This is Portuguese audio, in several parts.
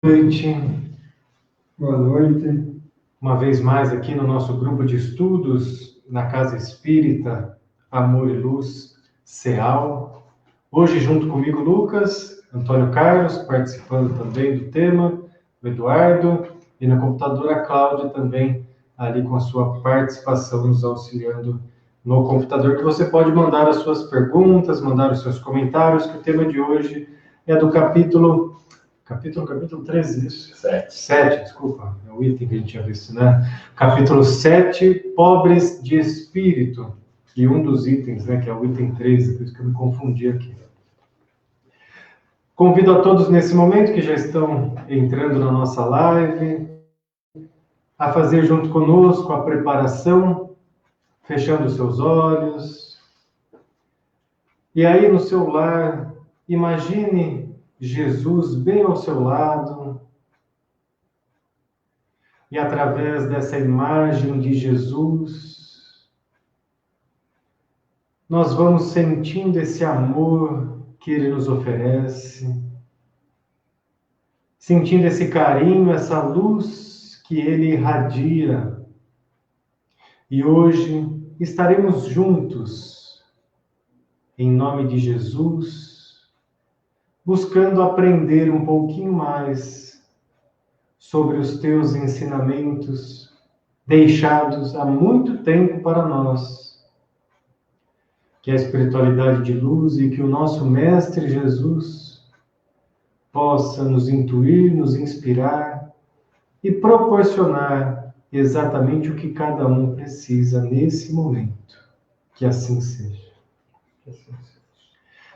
Noite. Boa noite. Uma vez mais aqui no nosso grupo de estudos na Casa Espírita Amor e Luz CEAL. Hoje junto comigo Lucas, Antônio Carlos, participando também do tema, o Eduardo, e na computadora a Cláudia também ali com a sua participação nos auxiliando no computador, que você pode mandar as suas perguntas, mandar os seus comentários, que o tema de hoje é do capítulo 13, isso? 7, desculpa, é o item que a gente tinha visto, né? Capítulo 7, pobres de espírito. E um dos itens, né, que é o item 13, por isso que eu me confundi aqui. Convido a todos nesse momento que já estão entrando na nossa live, a fazer junto conosco a preparação, fechando os seus olhos. E aí no seu lar, imagine Jesus bem ao seu lado, e através dessa imagem de Jesus, nós vamos sentindo esse amor que Ele nos oferece, sentindo esse carinho, essa luz que Ele irradia. E hoje estaremos juntos, em nome de Jesus, buscando aprender um pouquinho mais sobre os teus ensinamentos deixados há muito tempo para nós. Que a espiritualidade de luz e que o nosso Mestre Jesus possa nos intuir, nos inspirar e proporcionar exatamente o que cada um precisa nesse momento. Que assim seja.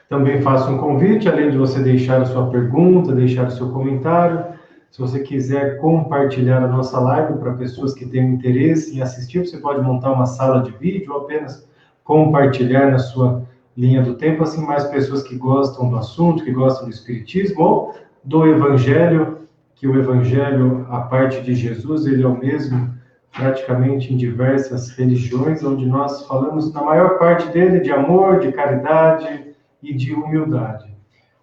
Também faço um convite, além de você deixar a sua pergunta, deixar o seu comentário. Se você quiser compartilhar a nossa live para pessoas que tenham interesse em assistir, você pode montar uma sala de vídeo ou apenas compartilhar na sua linha do tempo, assim mais pessoas que gostam do assunto, que gostam do Espiritismo ou do Evangelho, que o Evangelho, a parte de Jesus, ele é o mesmo praticamente em diversas religiões, onde nós falamos, na maior parte dele, de amor, de caridade e de humildade.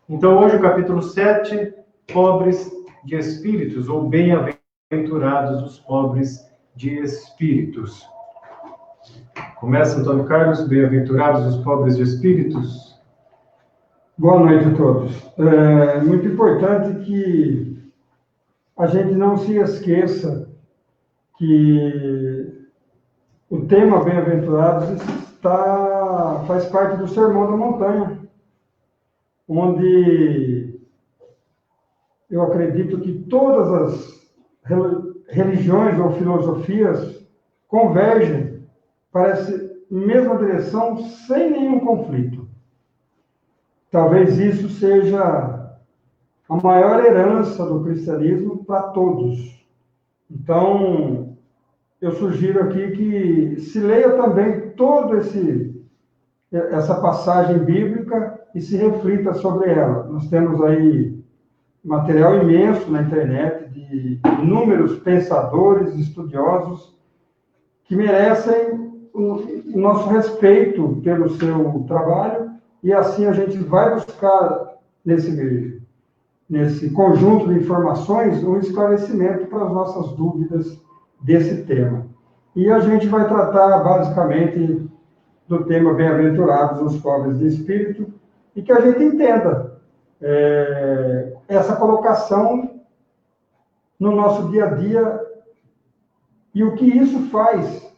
Então, hoje, o capítulo 7, pobres de espíritos, ou bem-aventurados os pobres de espíritos. Começa, Antônio Carlos, bem-aventurados os pobres de espíritos. Boa noite a todos. É muito importante que a gente não se esqueça que o tema bem-aventurados faz parte do Sermão da Montanha, onde eu acredito que todas as religiões ou filosofias convergem para essa mesma direção sem nenhum conflito. Talvez isso seja a maior herança do cristianismo para todos. Então, eu sugiro aqui que se leia também essa passagem bíblica e se reflita sobre ela. Nós temos aí material imenso na internet de inúmeros pensadores, estudiosos, que merecem o nosso respeito pelo seu trabalho, e assim a gente vai buscar nesse conjunto de informações um esclarecimento para as nossas dúvidas desse tema. E a gente vai tratar basicamente do tema bem-aventurados os pobres de espírito, e que a gente entenda essa colocação no nosso dia a dia e o que isso faz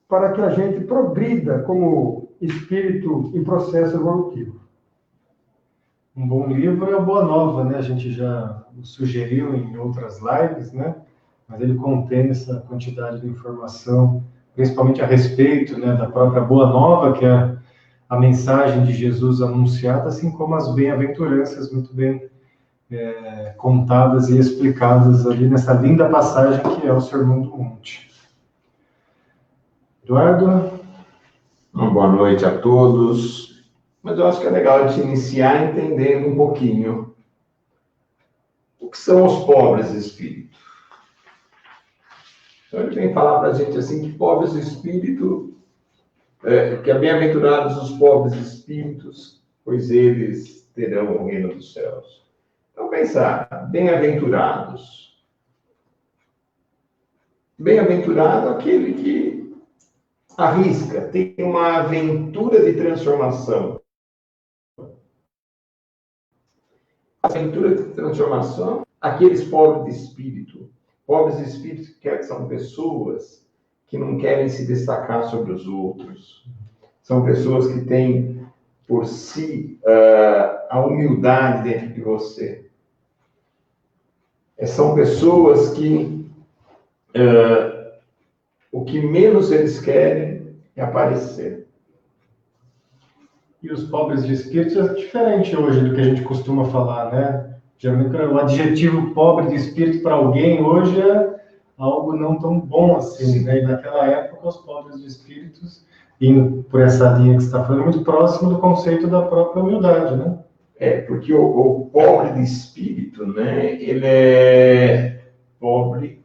para que a gente progrida como espírito em processo evolutivo. Um bom livro é a Boa Nova, né? A gente já sugeriu em outras lives, né? Mas ele contém essa quantidade de informação, principalmente a respeito, né, da própria Boa Nova, que é a mensagem de Jesus anunciada, assim como as bem-aventuranças muito bem contadas e explicadas ali nessa linda passagem que é o Sermão do Monte. Eduardo? Uma boa noite a todos. Mas eu acho que é legal a gente iniciar entendendo um pouquinho o que são os pobres de espírito. Então ele vem falar para a gente assim que pobres de espírito, que é bem-aventurados os pobres de espíritos, pois eles terão o reino dos céus. Então, pensar, bem-aventurados. Bem-aventurado aquele que arrisca, tem uma aventura de transformação. Aventura de transformação, aqueles pobres de espírito. Pobres de espírito que são pessoas que não querem se destacar sobre os outros. São pessoas que têm por si a humildade dentro de você. São pessoas que o que menos eles querem é aparecer. E os pobres de espírito é diferente hoje do que a gente costuma falar, né? Geralmente o adjetivo pobre de espírito para alguém hoje é algo não tão bom assim, né? E naquela época os pobres de espíritos, indo por essa linha que você está falando, é muito próximo do conceito da própria humildade, né? Porque o pobre de espírito, né? Ele é pobre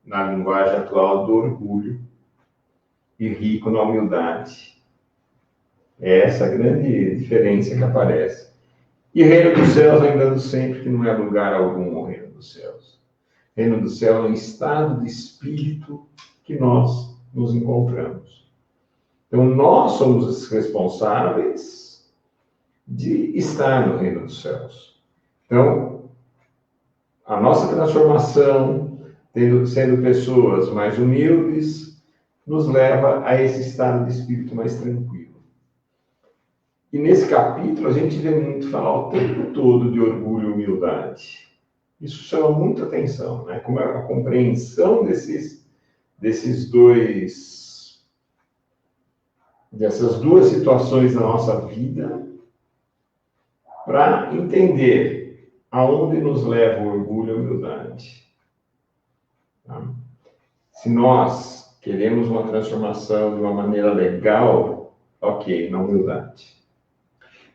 na linguagem atual do orgulho e rico na humildade. É essa a grande diferença que aparece. E reino dos céus, lembrando sempre que não é lugar algum o reino dos céus. Reino do céu é um estado de espírito que nós nos encontramos. Então, nós somos os responsáveis de estar no reino dos céus. Então, a nossa transformação, sendo pessoas mais humildes, nos leva a esse estado de espírito mais tranquilo. E nesse capítulo, a gente vê muito falar o tempo todo de orgulho e humildade. Isso chama muita atenção, né? Como é a compreensão dessas duas situações na nossa vida, para entender aonde nos leva o orgulho e a humildade. Tá? Se nós queremos uma transformação de uma maneira legal, ok, na humildade.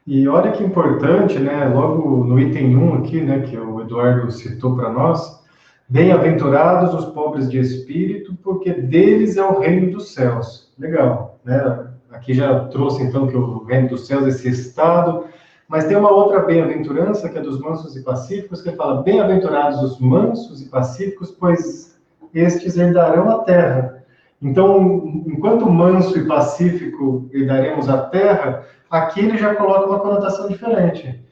E olha que importante, né? Logo no item 1 aqui, né, que o Eduardo citou para nós, bem-aventurados os pobres de espírito, porque deles é o reino dos céus. Legal, né? Aqui já trouxe então que o reino dos céus é esse estado, mas tem uma outra bem-aventurança que é dos mansos e pacíficos, que fala: bem-aventurados os mansos e pacíficos, pois estes herdarão a terra. Então, enquanto manso e pacífico herdaremos a terra, aqui ele já coloca uma conotação diferente.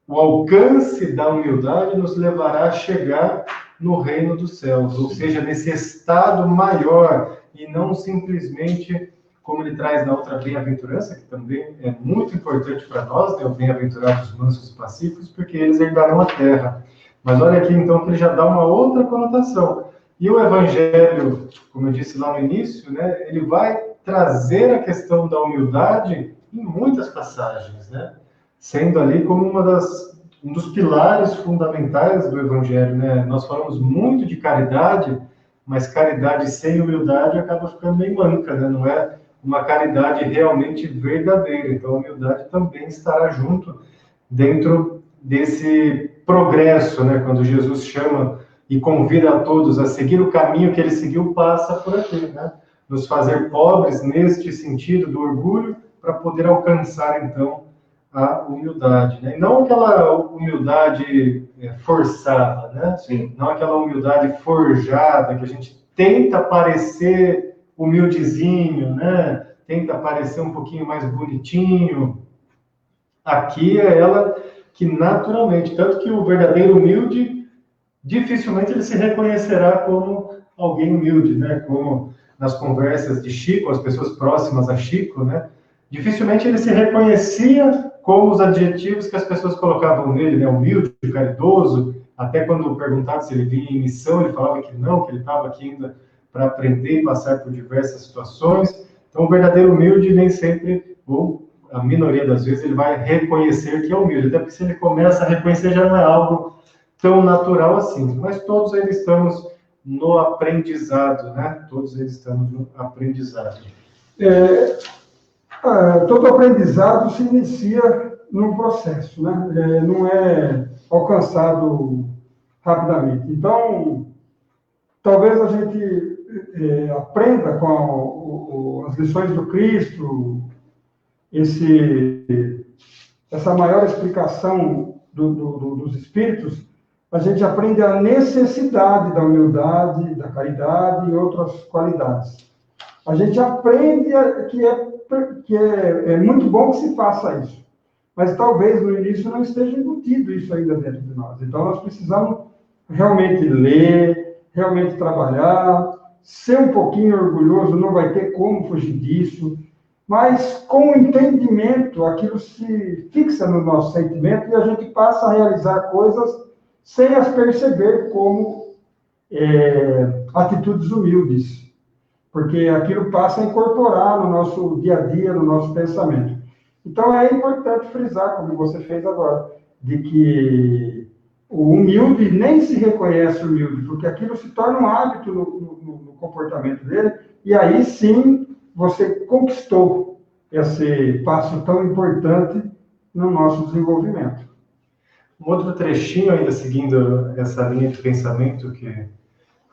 O alcance da humildade nos levará a chegar no reino dos céus, ou seja, nesse estado maior, e não simplesmente, como ele traz na outra bem-aventurança, que também é muito importante para nós, né, o bem-aventurados mansos e pacíficos, porque eles herdarão a terra. Mas olha aqui, então, que ele já dá uma outra conotação. E o Evangelho, como eu disse lá no início, né, ele vai trazer a questão da humildade em muitas passagens, né? Sendo ali como um dos pilares fundamentais do Evangelho, né? Nós falamos muito de caridade, mas caridade sem humildade acaba ficando meio manca, né? Não é uma caridade realmente verdadeira. Então, a humildade também estará junto dentro desse progresso, né? Quando Jesus chama e convida a todos a seguir o caminho que ele seguiu, passa por aqui, né? Nos fazer pobres neste sentido do orgulho, para poder alcançar, então, a humildade, né? E não aquela humildade forçada, né? Sim. Não aquela humildade forjada, que a gente tenta parecer humildezinho, né? Tenta parecer um pouquinho mais bonitinho. Aqui é ela que naturalmente, tanto que o verdadeiro humilde, dificilmente ele se reconhecerá como alguém humilde, né? Como nas conversas de Chico, as pessoas próximas a Chico, né? Dificilmente ele se reconhecia com os adjetivos que as pessoas colocavam nele, né? Humilde, caridoso. Até quando perguntavam se ele vinha em missão, ele falava que não, que ele estava aqui ainda para aprender e passar por diversas situações. Então, o verdadeiro humilde nem sempre, ou a minoria das vezes, ele vai reconhecer que é humilde. Até porque se ele começa a reconhecer, já não é algo tão natural assim. Mas todos ainda estamos no aprendizado, né? Todos eles estamos no aprendizado. Todo aprendizado se inicia num processo, né? Não é alcançado rapidamente. Então, talvez a gente aprenda com as lições do Cristo, essa maior explicação dos espíritos, a gente aprende a necessidade da humildade, da caridade e outras qualidades. A gente aprende que é muito bom que se faça isso, mas talvez no início não esteja embutido isso ainda dentro de nós. Então nós precisamos realmente ler, realmente trabalhar, ser um pouquinho orgulhoso, não vai ter como fugir disso, mas com o entendimento aquilo se fixa no nosso sentimento e a gente passa a realizar coisas sem as perceber como atitudes humildes, porque aquilo passa a incorporar no nosso dia a dia, no nosso pensamento. Então, é importante frisar, como você fez agora, de que o humilde nem se reconhece humilde, porque aquilo se torna um hábito no comportamento dele, e aí sim você conquistou esse passo tão importante no nosso desenvolvimento. Um outro trechinho, ainda seguindo essa linha de pensamento que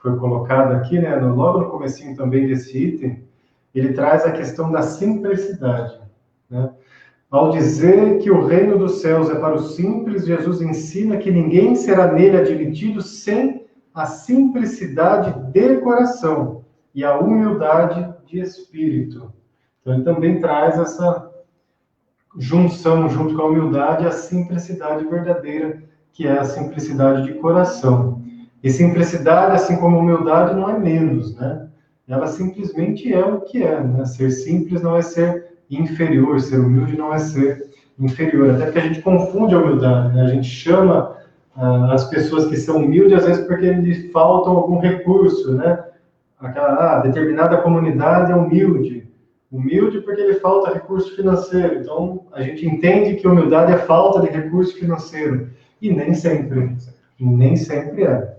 foi colocada aqui, né, logo no comecinho também desse item, ele traz a questão da simplicidade, né? Ao dizer que o reino dos céus é para os simples, Jesus ensina que ninguém será nele admitido sem a simplicidade de coração e a humildade de espírito. Então, ele também traz essa junção, junto com a humildade, a simplicidade verdadeira, que é a simplicidade de coração. E simplicidade, assim como humildade, não é menos, né? Ela simplesmente é o que é, né? Ser simples não é ser inferior, ser humilde não é ser inferior. Até porque a gente confunde a humildade, né? A gente chama as pessoas que são humildes, às vezes, porque lhes faltam algum recurso, né? Determinada comunidade é humilde. Humilde porque lhe falta recurso financeiro. Então, a gente entende que humildade é falta de recurso financeiro. E nem sempre é.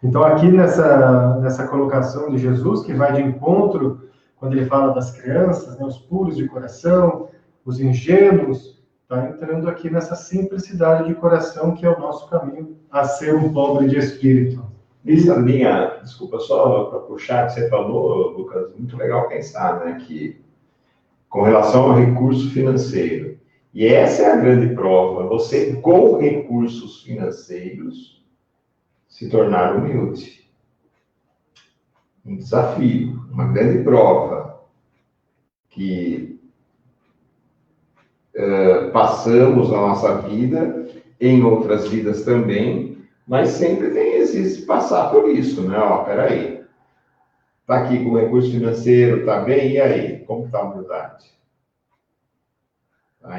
Então, aqui nessa colocação de Jesus, que vai de encontro, quando ele fala das crianças, né, os puros de coração, os ingênuos, está entrando aqui nessa simplicidade de coração, que é o nosso caminho a ser um pobre de espírito. Essa linha, desculpa, só para puxar que você falou, Lucas, muito legal pensar, né, que com relação ao recurso financeiro, e essa é a grande prova, você com recursos financeiros se tornar humilde. Um desafio, uma grande prova que passamos na nossa vida, em outras vidas também, mas sempre existe passar por isso, né? Peraí, tá aqui com o recurso financeiro, tá bem, e aí? Como está a humildade?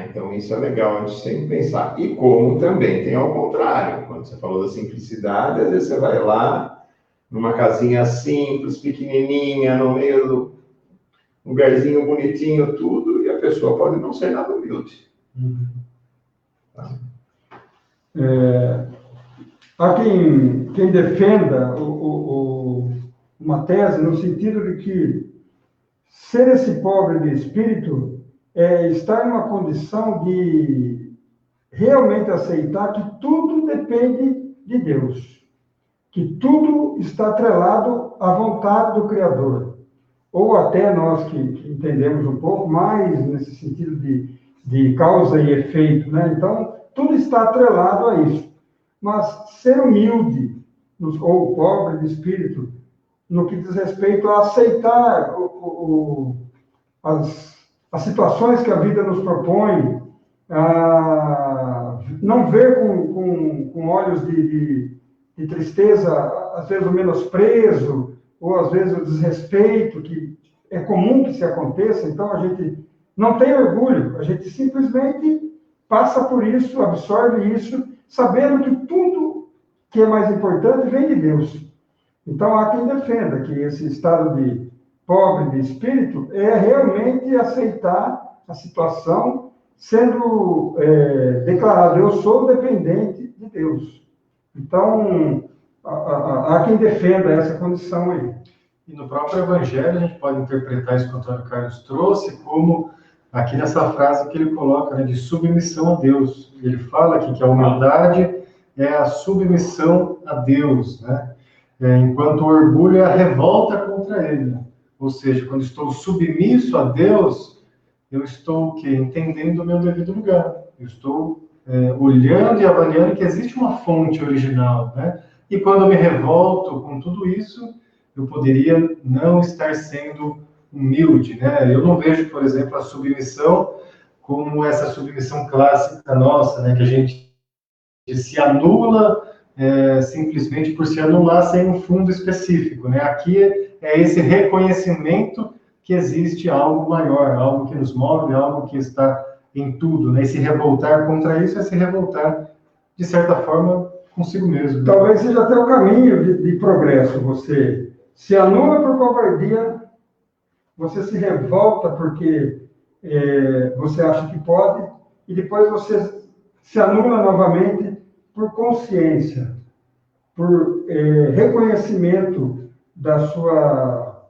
Então, isso é legal a gente sempre pensar. E como também tem ao contrário, quando você falou da simplicidade, às vezes você vai lá, numa casinha simples, pequenininha, no meio do lugarzinho bonitinho, tudo, e a pessoa pode não ser nada humilde. Tá? Há quem defenda uma tese no sentido de que ser esse pobre de espírito é estar numa condição de realmente aceitar que tudo depende de Deus, que tudo está atrelado à vontade do Criador. Ou até nós que entendemos um pouco mais nesse sentido de causa e efeito, né? Então, tudo está atrelado a isso. Mas ser humilde, ou pobre de espírito, no que diz respeito a aceitar as situações que a vida nos propõe, não ver com olhos de tristeza, às vezes o menosprezo, ou às vezes o desrespeito, que é comum que se aconteça. Então a gente não tem orgulho, a gente simplesmente passa por isso, absorve isso, sabendo que tudo que é mais importante vem de Deus. Então há quem defenda que esse estado de pobre de espírito é realmente aceitar a situação, sendo declarado, eu sou dependente de Deus. Então, há quem defenda essa condição aí. E no próprio Evangelho, a gente pode interpretar isso que o Antônio Carlos trouxe, como aqui nessa frase que ele coloca, né, de submissão a Deus. Ele fala aqui que a humildade é a submissão a Deus, né? Enquanto o orgulho é a revolta contra ele. Ou seja, quando estou submisso a Deus, eu estou o quê? Entendendo o meu devido lugar. Eu estou olhando e avaliando que existe uma fonte original, né? E quando eu me revolto com tudo isso, eu poderia não estar sendo humilde, né? Eu não vejo, por exemplo, a submissão como essa submissão clássica nossa, né? Que a gente se anula simplesmente por se anular sem um fundo específico, né? Aqui é esse reconhecimento que existe algo maior, algo que nos move, algo que está em tudo, né? E se revoltar contra isso é se revoltar, de certa forma, consigo mesmo. Talvez seja até o caminho de progresso. Você se anula por covardia, você se revolta porque você acha que pode, e depois você se anula novamente por consciência, por reconhecimento da sua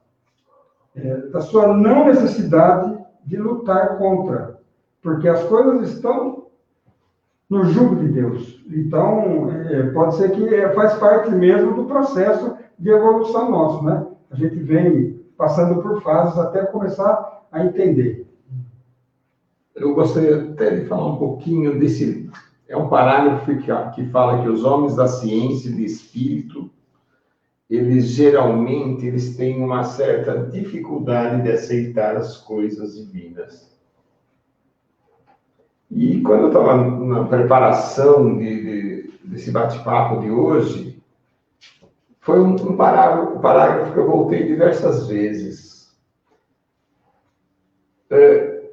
não necessidade de lutar contra, porque as coisas estão no jugo de Deus. Então, pode ser que faz parte mesmo do processo de evolução nosso, né? A gente vem passando por fases até começar a entender. Eu gostaria até de falar um pouquinho desse... É um parágrafo que fala que os homens da ciência e do espírito, eles têm uma certa dificuldade de aceitar as coisas divinas. E quando eu estava na preparação desse bate-papo de hoje, foi um parágrafo que eu voltei diversas vezes.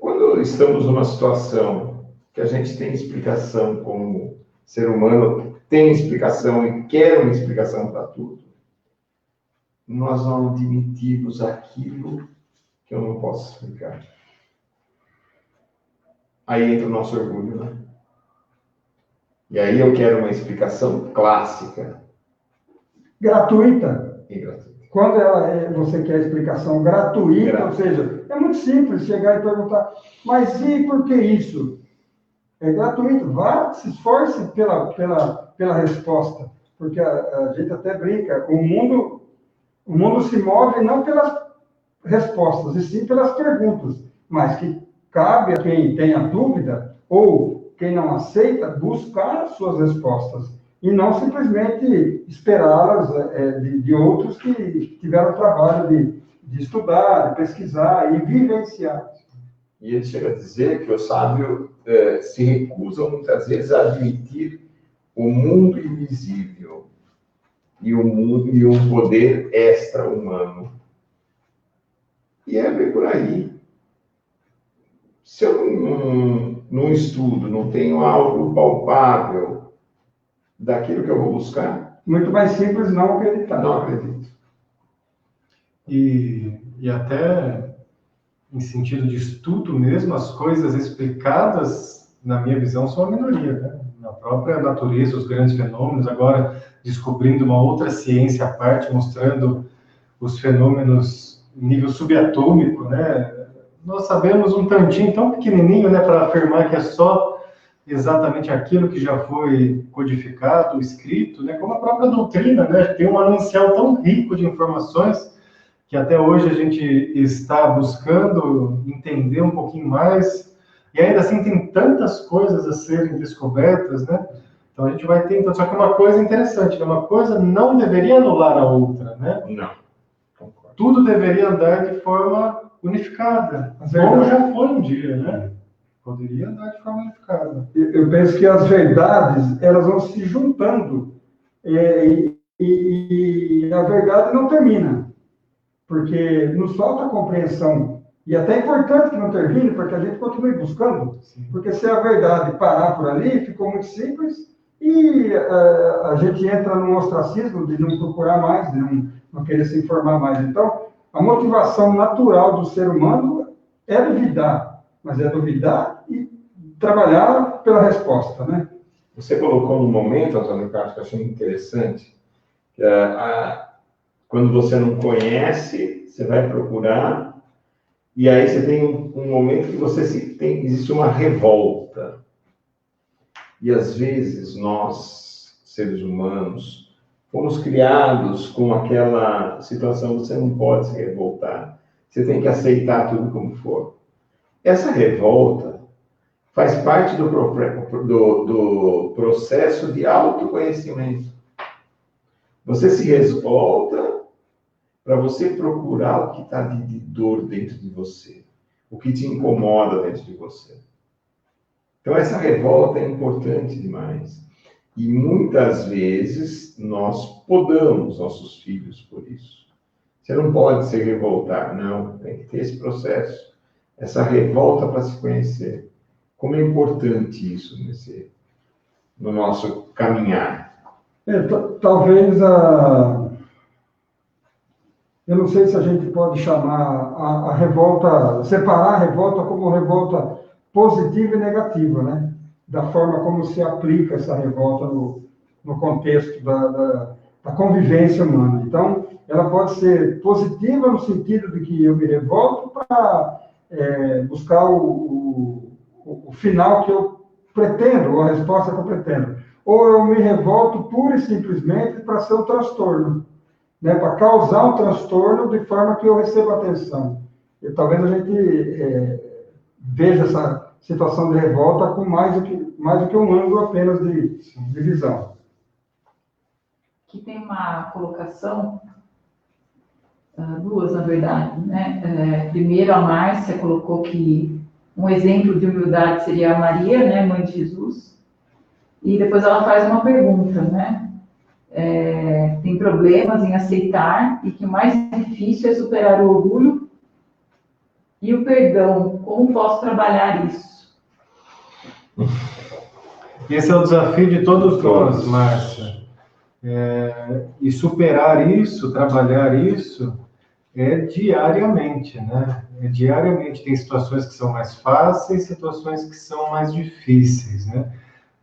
Quando estamos numa situação que a gente tem explicação como ser humano, tem explicação e quer uma explicação para tudo, nós não admitimos aquilo que eu não posso explicar. Aí entra o nosso orgulho, né? E aí eu quero uma explicação clássica. Gratuita. E gratuita. Quando você quer explicação gratuita, ou seja, é muito simples chegar e perguntar, mas e por que isso? É gratuito. Vá, se esforce pela resposta. Porque a gente até brinca, o mundo se move não pelas respostas, e sim pelas perguntas. Mas que cabe a quem tem a dúvida, ou quem não aceita, buscar as suas respostas. E não simplesmente esperá-las de outros que tiveram o trabalho de estudar, de pesquisar e vivenciar. E ele chega a dizer que o sábio se recusa muitas vezes a admitir o mundo invisível e um poder extra-humano. E é bem por aí. Se eu não estudo, não tenho algo palpável daquilo que eu vou buscar... Muito mais simples não acreditar. Não acredito. E até em sentido de estudo mesmo, as coisas explicadas, na minha visão, são a minoria, né? Na própria natureza, os grandes fenômenos, agora descobrindo uma outra ciência à parte, mostrando os fenômenos em nível subatômico, né? Nós sabemos um tantinho tão pequenininho, né, para afirmar que é só exatamente aquilo que já foi codificado, escrito, né? Como a própria doutrina, né? Tem um manancial tão rico de informações que até hoje a gente está buscando entender um pouquinho mais, e ainda assim tem tantas coisas a serem descobertas, né? Então a gente vai tentando, só que uma coisa interessante, né? Uma coisa não deveria anular a outra, né? Não. Tudo deveria andar de forma unificada, como já foi um dia, né? Poderia andar de forma unificada. Eu penso que as verdades, elas vão se juntando, e a verdade não termina. Porque nos falta compreensão. E até é importante que não termine, porque a gente continue buscando. Sim. Porque se a verdade parar por ali, ficou muito simples, e a gente entra num ostracismo de não procurar mais, de não querer se informar mais. Então, a motivação natural do ser humano é duvidar, mas é duvidar e trabalhar pela resposta, né? Você colocou no momento, Antônio Carlos, que eu achei interessante, que quando você não conhece, você vai procurar, e aí você tem um momento que existe uma revolta. E às vezes nós, seres humanos, fomos criados com aquela situação, você não pode se revoltar, você tem que aceitar tudo como for. Essa revolta, Faz parte do processo de autoconhecimento. Você se revolta para você procurar o que está de dor dentro de você, o que te incomoda dentro de você. Então, essa revolta é importante demais. E muitas vezes nós podamos nossos filhos por isso. Você não pode se revoltar, não. Tem que ter esse processo, essa revolta para se conhecer. Como é importante isso no nosso caminhar. Talvez eu não sei se a gente pode chamar a revolta, separar a revolta como revolta positiva e negativa, né? Da forma como se aplica essa revolta no contexto da convivência humana. Então, ela pode ser positiva no sentido de que eu me revolto para buscar o final que eu pretendo, ou a resposta que eu pretendo. Ou eu me revolto pura e simplesmente para ser um transtorno, né? Para causar um transtorno de forma que eu receba atenção. E talvez a gente veja essa situação de revolta com mais do que um ângulo apenas de visão. Aqui tem uma colocação, duas, na verdade, né? Primeiro, a Márcia colocou que um exemplo de humildade seria a Maria, né, mãe de Jesus. E depois ela faz uma pergunta, né? Tem problemas em aceitar e que o mais difícil é superar o orgulho e o perdão. Como posso trabalhar isso? Esse é o desafio de todos nós, Márcia. E superar isso, trabalhar isso, diariamente, né? Diariamente. Tem situações que são mais fáceis, situações que são mais difíceis, né?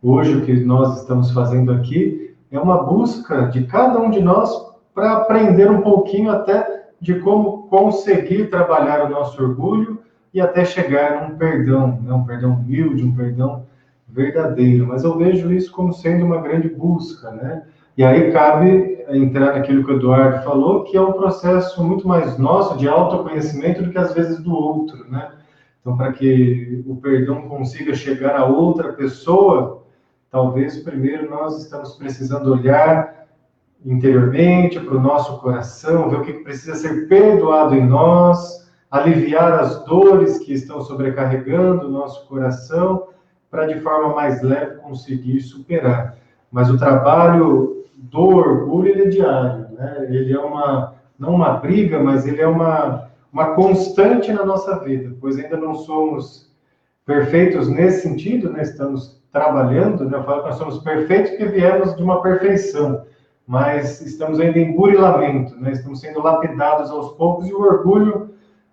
Hoje, o que nós estamos fazendo aqui é uma busca de cada um de nós para aprender um pouquinho até de como conseguir trabalhar o nosso orgulho e até chegar num perdão, né? Um perdão humilde, um perdão verdadeiro. Mas eu vejo isso como sendo uma grande busca, né? E aí cabe entrar naquilo que o Eduardo falou, que é um processo muito mais nosso de autoconhecimento do que às vezes do outro, né? Então, para que o perdão consiga chegar a outra pessoa, talvez primeiro nós estamos precisando olhar interiormente para o nosso coração, ver o que precisa ser perdoado em nós, aliviar as dores que estão sobrecarregando o nosso coração, para de forma mais leve conseguir superar. Mas o trabalho do orgulho, ele é diário, né? Ele é não uma briga, mas ele é uma constante na nossa vida, pois ainda não somos perfeitos nesse sentido, né? Estamos trabalhando, né? Eu falo que nós somos perfeitos porque viemos de uma perfeição, mas estamos ainda em burilamento, né? Estamos sendo lapidados aos poucos, e o orgulho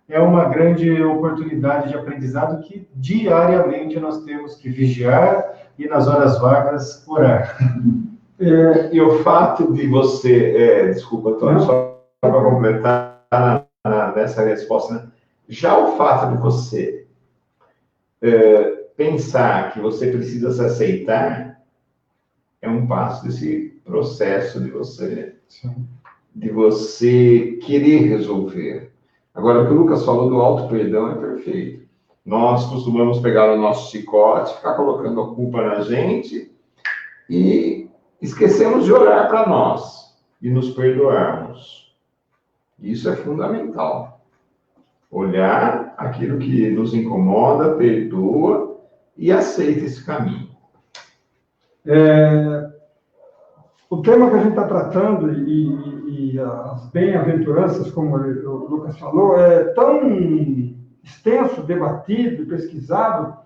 é uma grande oportunidade de aprendizado que diariamente nós temos que vigiar e nas horas vagas orar. E o fato de você... desculpa, Antônio, só para complementar nessa resposta, né? Já o fato de você pensar que você precisa se aceitar é um passo desse processo de você querer resolver. Agora, o que o Lucas falou do auto-perdão é perfeito. Nós costumamos pegar o nosso chicote, ficar colocando a culpa na gente e esquecemos de olhar para nós e nos perdoarmos. Isso é fundamental. Olhar aquilo que nos incomoda, perdoa e aceita esse caminho. O tema que a gente está tratando e as bem-aventuranças, como o Lucas falou, é tão extenso, debatido, pesquisado,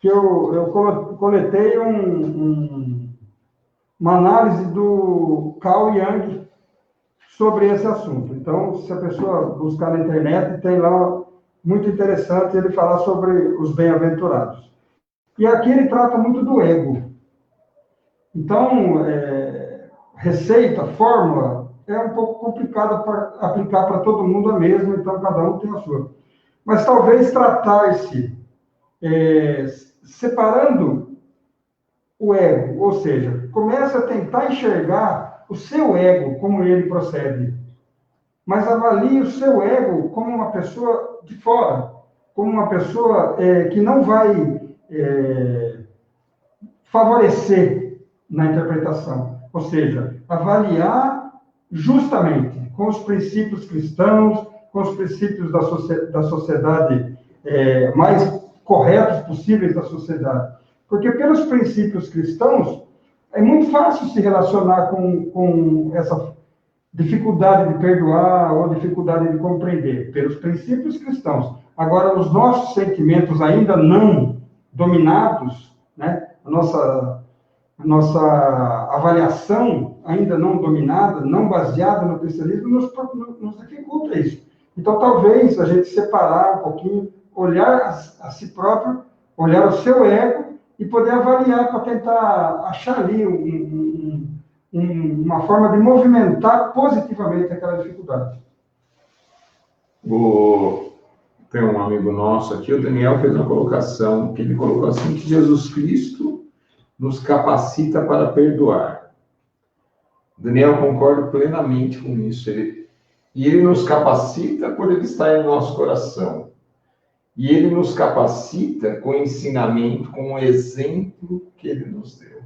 que eu coletei uma análise do Carl Jung sobre esse assunto. Então, se a pessoa buscar na internet, tem lá muito interessante ele falar sobre os bem-aventurados. E aqui ele trata muito do ego. Então, receita, fórmula, é um pouco complicada para aplicar para todo mundo a mesma, então cada um tem a sua. Mas talvez tratar-se separando o ego, ou seja, comece a tentar enxergar o seu ego, como ele procede, mas avalie o seu ego como uma pessoa de fora, como uma pessoa que não vai favorecer na interpretação, ou seja, avaliar justamente com os princípios cristãos, com os princípios da sociedade mais corretos possíveis da sociedade. Porque pelos princípios cristãos, é muito fácil se relacionar com essa dificuldade de perdoar ou dificuldade de compreender, pelos princípios cristãos. Agora, os nossos sentimentos ainda não dominados, né? A nossa avaliação ainda não dominada, não baseada no cristianismo, nos dificulta isso. Então, talvez a gente separar um pouquinho, olhar a si próprio, olhar o seu ego e poder avaliar para tentar achar ali uma forma de movimentar positivamente aquela dificuldade. Tem um amigo nosso aqui, o Daniel, fez uma colocação, que ele colocou assim, que Jesus Cristo nos capacita para perdoar. Daniel, concordo plenamente com isso. E ele nos capacita por ele estar em nosso coração. E ele nos capacita com o ensinamento, com o exemplo que ele nos deu.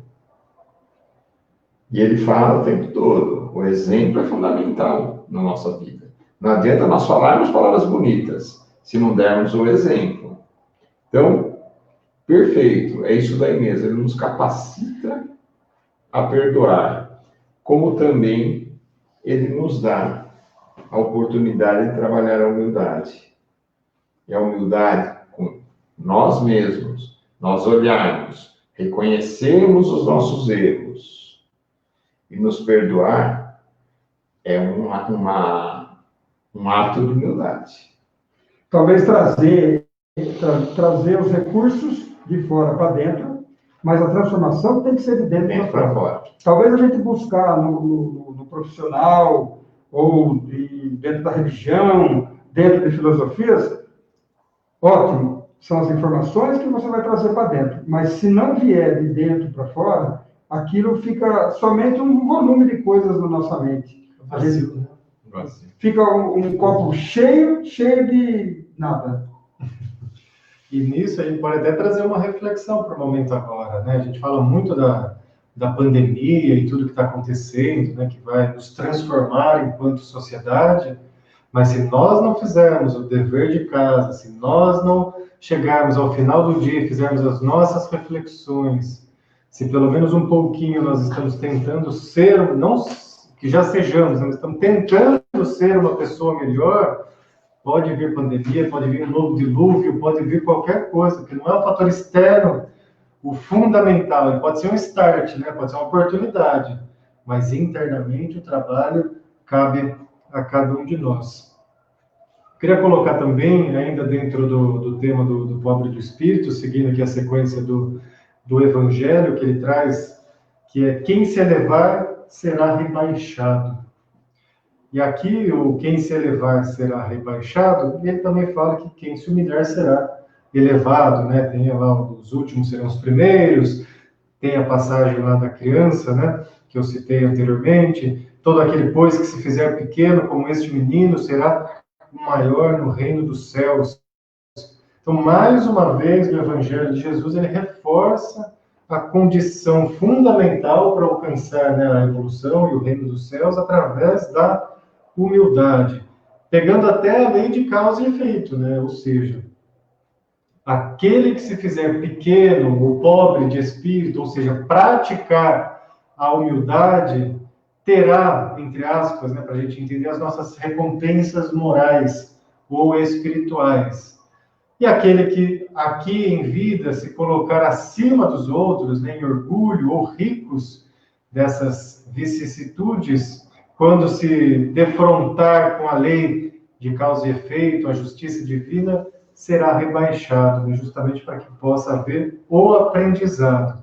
E ele fala o tempo todo, o exemplo é fundamental na nossa vida. Não adianta nós falarmos palavras bonitas, se não dermos o exemplo. Então, perfeito, é isso daí mesmo, ele nos capacita a perdoar, como também ele nos dá a oportunidade de trabalhar a humildade. E a humildade com nós mesmos, nós olharmos, reconhecermos os nossos erros e nos perdoar é um ato de humildade. Talvez trazer os recursos de fora para dentro, mas a transformação tem que ser de dentro para fora. Talvez a gente buscar no profissional, ou dentro da religião, dentro de filosofias, ótimo, são as informações que você vai trazer para dentro. Mas se não vier de dentro para fora, aquilo fica somente um volume de coisas na nossa mente. Vazio, né? Vazio. Fica um copo cheio de nada. E nisso a gente pode até trazer uma reflexão para o momento agora, né? A gente fala muito da pandemia e tudo que está acontecendo, né? Que vai nos transformar enquanto sociedade, mas se nós não fizermos o dever de casa, se nós não chegarmos ao final do dia e fizermos as nossas reflexões, se pelo menos um pouquinho nós estamos tentando ser, não que já sejamos, nós estamos tentando ser uma pessoa melhor, pode vir pandemia, pode vir um novo dilúvio, pode vir qualquer coisa, porque não é um fator externo o fundamental, ele pode ser um start, né? Pode ser uma oportunidade, mas internamente o trabalho cabe a cada um de nós. Queria colocar também, ainda dentro do tema do pobre do espírito, seguindo aqui a sequência do Evangelho que ele traz, que é quem se elevar será rebaixado. E aqui, o quem se elevar será rebaixado, e ele também fala que quem se humilhar será elevado, né? Tem lá, os últimos serão os primeiros, tem a passagem lá da criança, né? Que eu citei anteriormente, todo aquele, pois, que se fizer pequeno como este menino, será o maior no reino dos céus. Então, mais uma vez, no Evangelho de Jesus, ele reforça a condição fundamental para alcançar, né, a evolução e o reino dos céus através da humildade, pegando até a lei de causa e efeito, né? Ou seja, aquele que se fizer pequeno ou pobre de espírito, ou seja, praticar a humildade, terá, entre aspas, né, para a gente entender, as nossas recompensas morais ou espirituais. E aquele que aqui em vida se colocar acima dos outros, né, em orgulho ou ricos dessas vicissitudes, quando se defrontar com a lei de causa e efeito, a justiça divina, será rebaixado, né, justamente para que possa haver o aprendizado.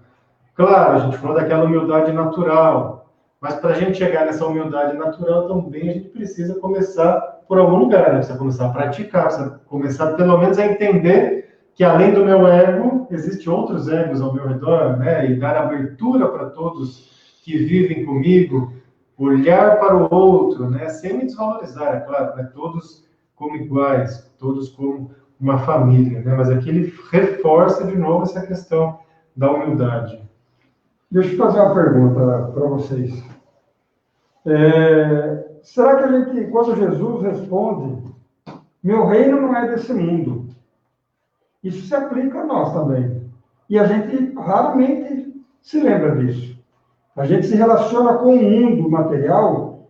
Claro, a gente falou daquela humildade natural, mas para a gente chegar nessa humildade natural também a gente precisa começar por algum lugar, né? Precisa começar a praticar, precisa começar pelo menos a entender que além do meu ego, existem outros egos ao meu redor, né? E dar abertura para todos que vivem comigo, olhar para o outro, né? Sem me desvalorizar, é claro, né? Todos como iguais, todos como uma família, né? Mas aqui ele reforça de novo essa questão da humildade. Deixa eu fazer uma pergunta para vocês. Será que a gente, quando Jesus responde, meu reino não é desse mundo, isso se aplica a nós também. E a gente raramente se lembra disso. A gente se relaciona com o mundo material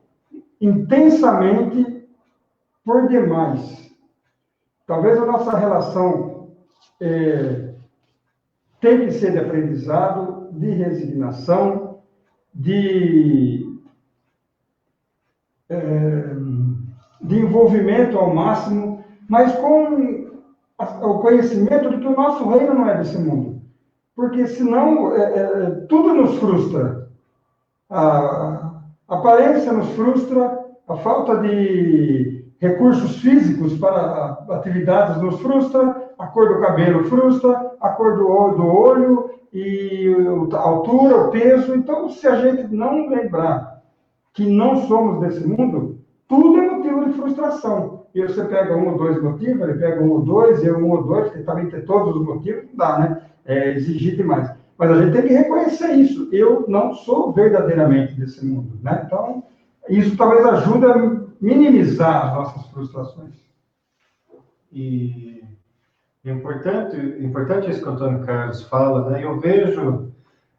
intensamente por demais. Talvez a nossa relação tem que ser de aprendizado, de resignação, de envolvimento ao máximo, mas com o conhecimento de que o nosso reino não é desse mundo. Porque senão tudo nos frustra. A aparência nos frustra, a falta de recursos físicos para atividades nos frustra, a cor do cabelo frustra, a cor do olho, e a altura, o peso. Então, se a gente não lembrar que não somos desse mundo, tudo é motivo de frustração. E você pega um ou dois motivos, ele pega um ou dois, eu um ou dois, porque também ter todos os motivos não dá, né? Exigir demais. Mas a gente tem que reconhecer isso. Eu não sou verdadeiramente desse mundo, né? Então, isso talvez ajude a minimizar as nossas frustrações. E é importante isso que o Antônio Carlos fala, né? Eu vejo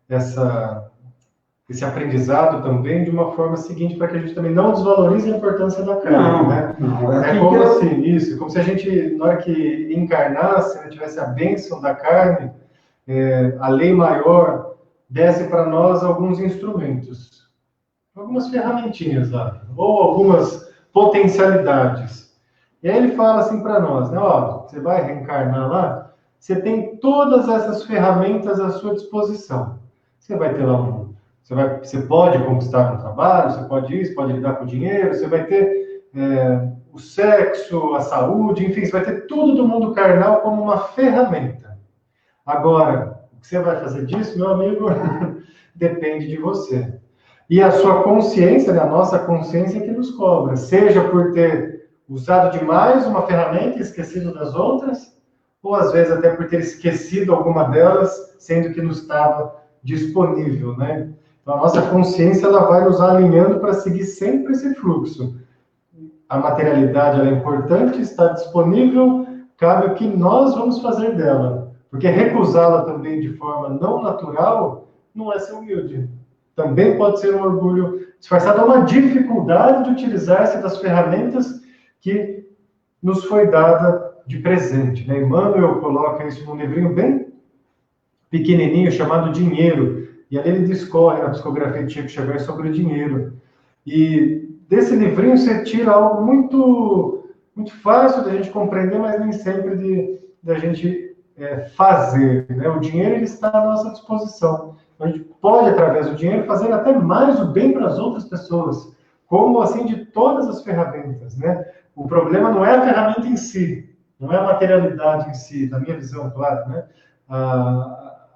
esse aprendizado também de uma forma seguinte, para que a gente também não desvalorize a importância da carne, né? É como assim, isso, como se a gente, na hora que encarnasse, né, tivesse a bênção da carne, a lei maior desce para nós alguns instrumentos, algumas ferramentinhas lá, ou algumas potencialidades. E aí ele fala assim para nós, né? Ó, você vai reencarnar lá, você tem todas essas ferramentas à sua disposição. Você vai ter lá você pode conquistar um trabalho, você pode isso, pode lidar com o dinheiro, você vai ter o sexo, a saúde, enfim, você vai ter tudo do mundo carnal como uma ferramenta. Agora, o que você vai fazer disso, meu amigo, depende de você. E a sua consciência, né, a nossa consciência é que nos cobra, seja por ter usado demais uma ferramenta e esquecido das outras, ou às vezes até por ter esquecido alguma delas, sendo que não estava disponível, né? Então, a nossa consciência ela vai nos alinhando para seguir sempre esse fluxo. A materialidade ela é importante, está disponível, cabe o que nós vamos fazer dela. Porque recusá-la também de forma não natural não é ser humilde. Também pode ser um orgulho disfarçado, uma dificuldade de utilizar-se das ferramentas que nos foi dada de presente, né? Emmanuel coloca isso num livrinho bem pequenininho chamado Dinheiro, e ali ele discorre na psicografia de Chico Xavier sobre o dinheiro. E desse livrinho você tira algo muito, muito fácil da gente compreender, mas nem sempre da gente fazer, né? O dinheiro ele está à nossa disposição. A gente pode, através do dinheiro, fazer até mais o bem para as outras pessoas, como assim de todas as ferramentas, né? O problema não é a ferramenta em si, não é a materialidade em si, na minha visão, claro, né?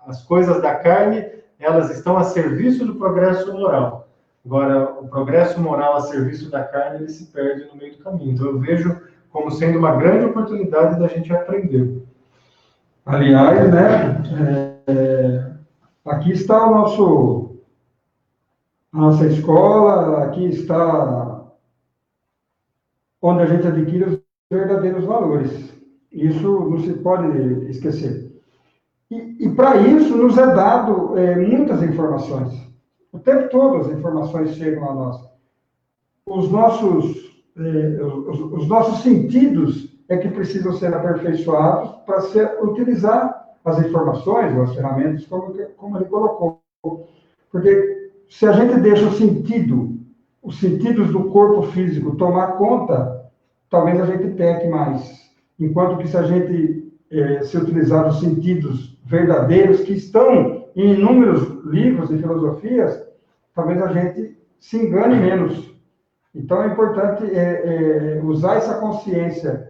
As coisas da carne, elas estão a serviço do progresso moral. Agora, o progresso moral a serviço da carne, ele se perde no meio do caminho. Então, eu vejo como sendo uma grande oportunidade da gente aprender. Aliás, né, aqui está a nossa escola, aqui está onde a gente adquire os verdadeiros valores. Isso não se pode esquecer. E para isso nos é dado muitas informações. O tempo todo as informações chegam a nós. Os nossos sentidos é que precisam ser aperfeiçoados para utilizar as informações, ou as ferramentas, como ele colocou. Porque se a gente deixa os sentidos do corpo físico tomar conta, talvez a gente peque mais. Enquanto que se a gente se utilizar os sentidos verdadeiros, que estão em inúmeros livros e filosofias, talvez a gente se engane menos. Então, é importante usar essa consciência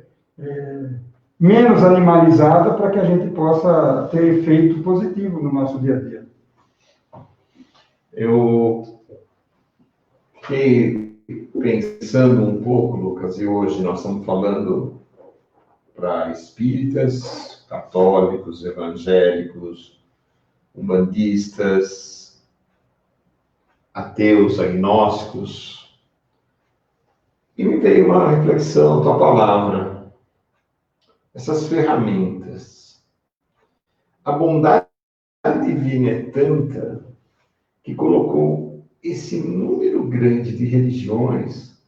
menos animalizada para que a gente possa ter efeito positivo no nosso dia a dia. Eu fiquei pensando um pouco, Lucas, e hoje nós estamos falando para espíritas, católicos, evangélicos, umbandistas, ateus, agnósticos. E me veio uma reflexão, tua palavra, essas ferramentas. A bondade divina é tanta que colocou esse número grande de religiões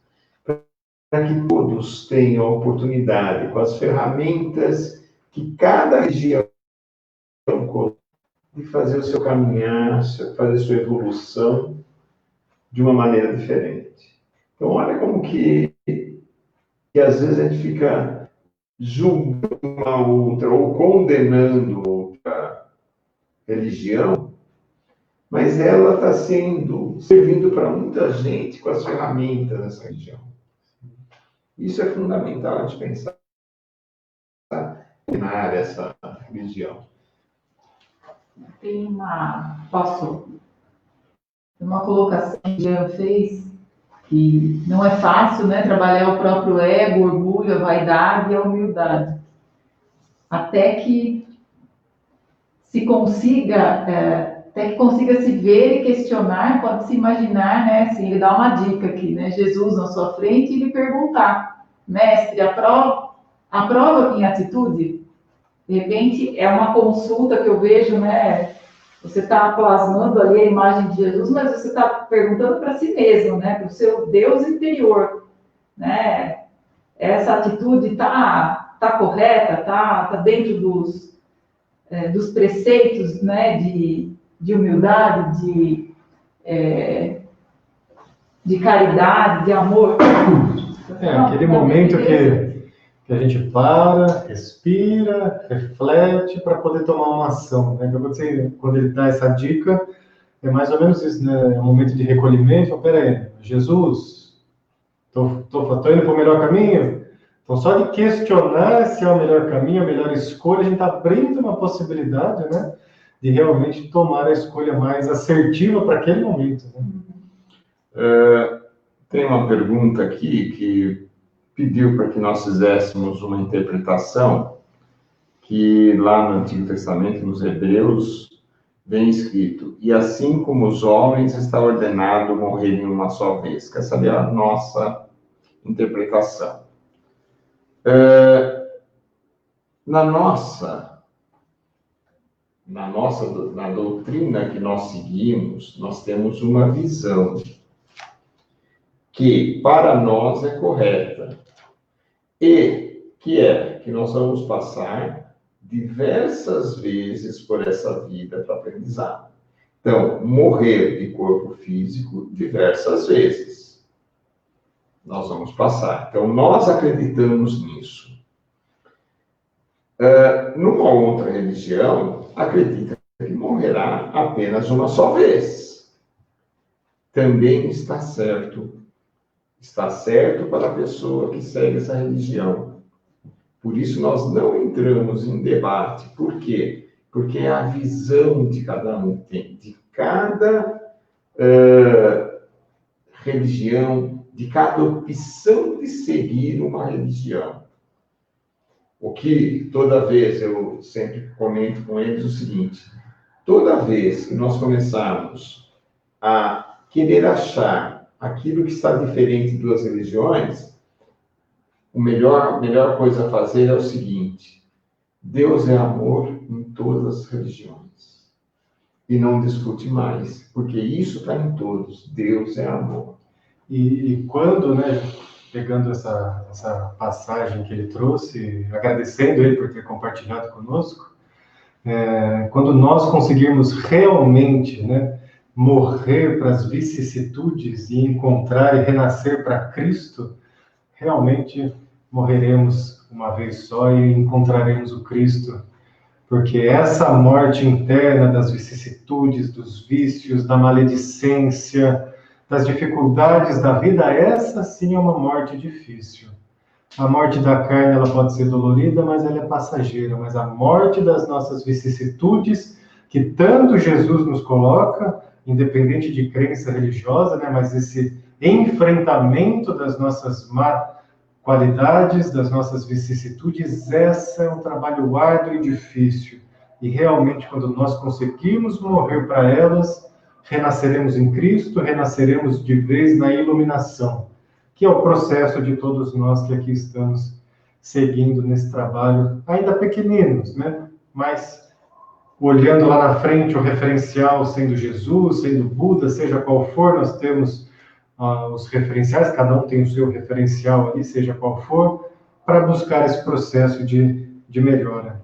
para que todos tenham a oportunidade, com as ferramentas que cada religião colocou, de fazer o seu caminhar, fazer a sua evolução de uma maneira diferente. Então, olha como que às vezes a gente fica julgando uma outra ou condenando outra religião, mas ela está servindo para muita gente com as ferramentas dessa religião. Isso é fundamental a gente pensar essa religião. Tem uma colocação que o Jean fez, que não é fácil, né, trabalhar o próprio ego, o orgulho, a vaidade e a humildade. Até que consiga se ver e questionar, pode se imaginar, né, assim, ele dá uma dica aqui, né, Jesus na sua frente e lhe perguntar, mestre, aprova a minha atitude? De repente, é uma consulta que eu vejo, né, você está plasmando ali a imagem de Jesus, mas você está perguntando para si mesmo, né, para o seu Deus interior, né, essa atitude está correta, está dentro dos preceitos, né, de humildade, de caridade, de amor. Aquele momento que a gente para, respira, reflete para poder tomar uma ação. Né? Então, quando ele dá essa dica, é mais ou menos isso, né? É um momento de recolhimento. Espera aí, Jesus, estou indo para o melhor caminho? Então, só de questionar se é o melhor caminho, a melhor escolha, a gente está abrindo uma possibilidade, né, de realmente tomar a escolha mais assertiva para aquele momento. Né? Tem uma pergunta aqui que pediu para que nós fizéssemos uma interpretação que lá no Antigo Testamento, nos Hebreus, vem escrito: e assim como os homens, está ordenado morrerem uma só vez. Quer saber a nossa interpretação? Na doutrina que nós seguimos, nós temos uma visão que para nós é correta e que nós vamos passar diversas vezes por essa vida para aprendizado. Então, morrer de corpo físico diversas vezes. Nós vamos passar. Então, nós acreditamos nisso. Numa outra religião, acredita que morrerá apenas uma só vez. Também está certo. Está certo para a pessoa que segue essa religião. Por isso, nós não entramos em debate. Por quê? Porque é a visão de cada um tem, de cada religião, de cada opção de seguir uma religião. O que, toda vez, eu sempre comento com eles o seguinte: toda vez que nós começarmos a querer achar aquilo que está diferente de duas religiões, a melhor coisa a fazer é o seguinte: Deus é amor em todas as religiões. E não discute mais, porque isso está em todos. Deus é amor. E quando, né, pegando essa passagem que ele trouxe, agradecendo ele por ter compartilhado conosco, quando nós conseguirmos realmente, né, morrer para as vicissitudes e encontrar e renascer para Cristo, realmente morreremos uma vez só e encontraremos o Cristo. Porque essa morte interna das vicissitudes, dos vícios, da maledicência, das dificuldades da vida, essa sim é uma morte difícil. A morte da carne, ela pode ser dolorida, mas ela é passageira. Mas a morte das nossas vicissitudes, que tanto Jesus nos coloca, independente de crença religiosa, né, mas esse enfrentamento das nossas qualidades, das nossas vicissitudes, esse é um trabalho árduo e difícil. E realmente, quando nós conseguimos morrer para elas, renasceremos em Cristo, renasceremos de vez na iluminação, que é o processo de todos nós que aqui estamos seguindo nesse trabalho, ainda pequeninos, né? Mas olhando lá na frente o referencial sendo Jesus, sendo Buda, seja qual for, nós temos os referenciais, cada um tem o seu referencial ali, seja qual for, para buscar esse processo de melhora.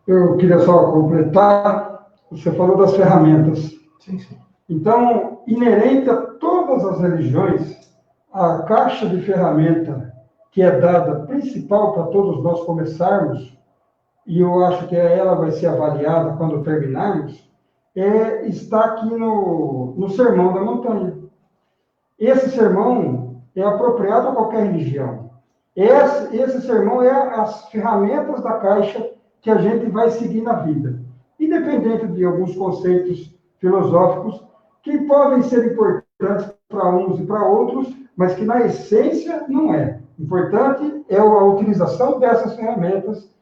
Eu queria só completar, você falou das ferramentas. Sim, sim. Então, inerente a todas as religiões, a caixa de ferramenta que é dada principal para todos nós começarmos, e eu acho que ela vai ser avaliada quando terminarmos, está aqui no Sermão da Montanha. Esse sermão é apropriado a qualquer religião. Esse sermão é as ferramentas da caixa que a gente vai seguir na vida, independente de alguns conceitos filosóficos que podem ser importantes para uns e para outros, mas que na essência não é. Importante é a utilização dessas ferramentas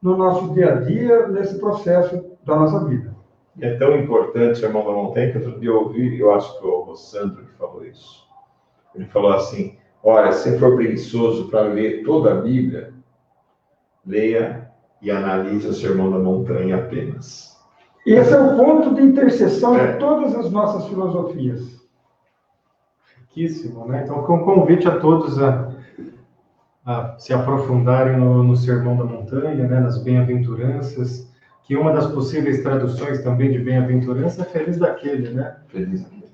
no nosso dia a dia, nesse processo da nossa vida. É tão importante, irmão da Montanha, que outro dia eu ouvi, eu acho que foi o Sandro que falou isso. Ele falou assim, olha, se for preguiçoso para ler toda a Bíblia, leia e analise o Sermão da Montanha apenas. Esse é o ponto de interseção de todas as nossas filosofias. Riquíssimo, né? Então, com um convite a todos a se aprofundarem no Sermão da Montanha, né? Nas bem-aventuranças, que uma das possíveis traduções também de bem-aventurança é feliz daquele, né?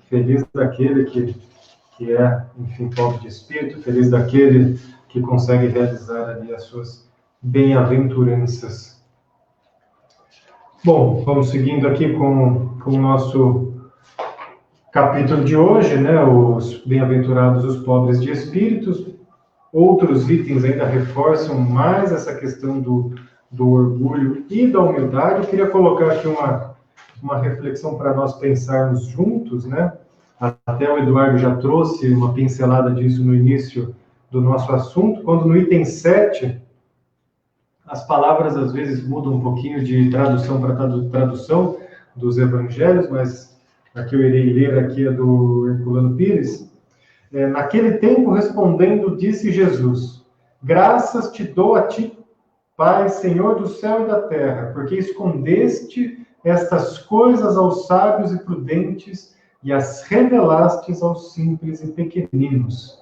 Feliz daquele que é, enfim, pobre de espírito, feliz daquele que consegue realizar ali as suas bem-aventuranças. Bom, vamos seguindo aqui com o nosso capítulo de hoje, né? Os bem-aventurados, os pobres de espíritos. Outros itens ainda reforçam mais essa questão do orgulho e da humildade. Eu queria colocar aqui uma reflexão para nós pensarmos juntos, né? Até o Eduardo já trouxe uma pincelada disso no início do nosso assunto, quando no item 7, as palavras às vezes mudam um pouquinho de tradução para tradução dos evangelhos, mas a que eu irei ler aqui é do Herculano Pires. Naquele tempo, respondendo, disse Jesus, graças te dou a ti, Pai, Senhor do céu e da terra, porque escondeste estas coisas aos sábios e prudentes e as revelastes aos simples e pequeninos.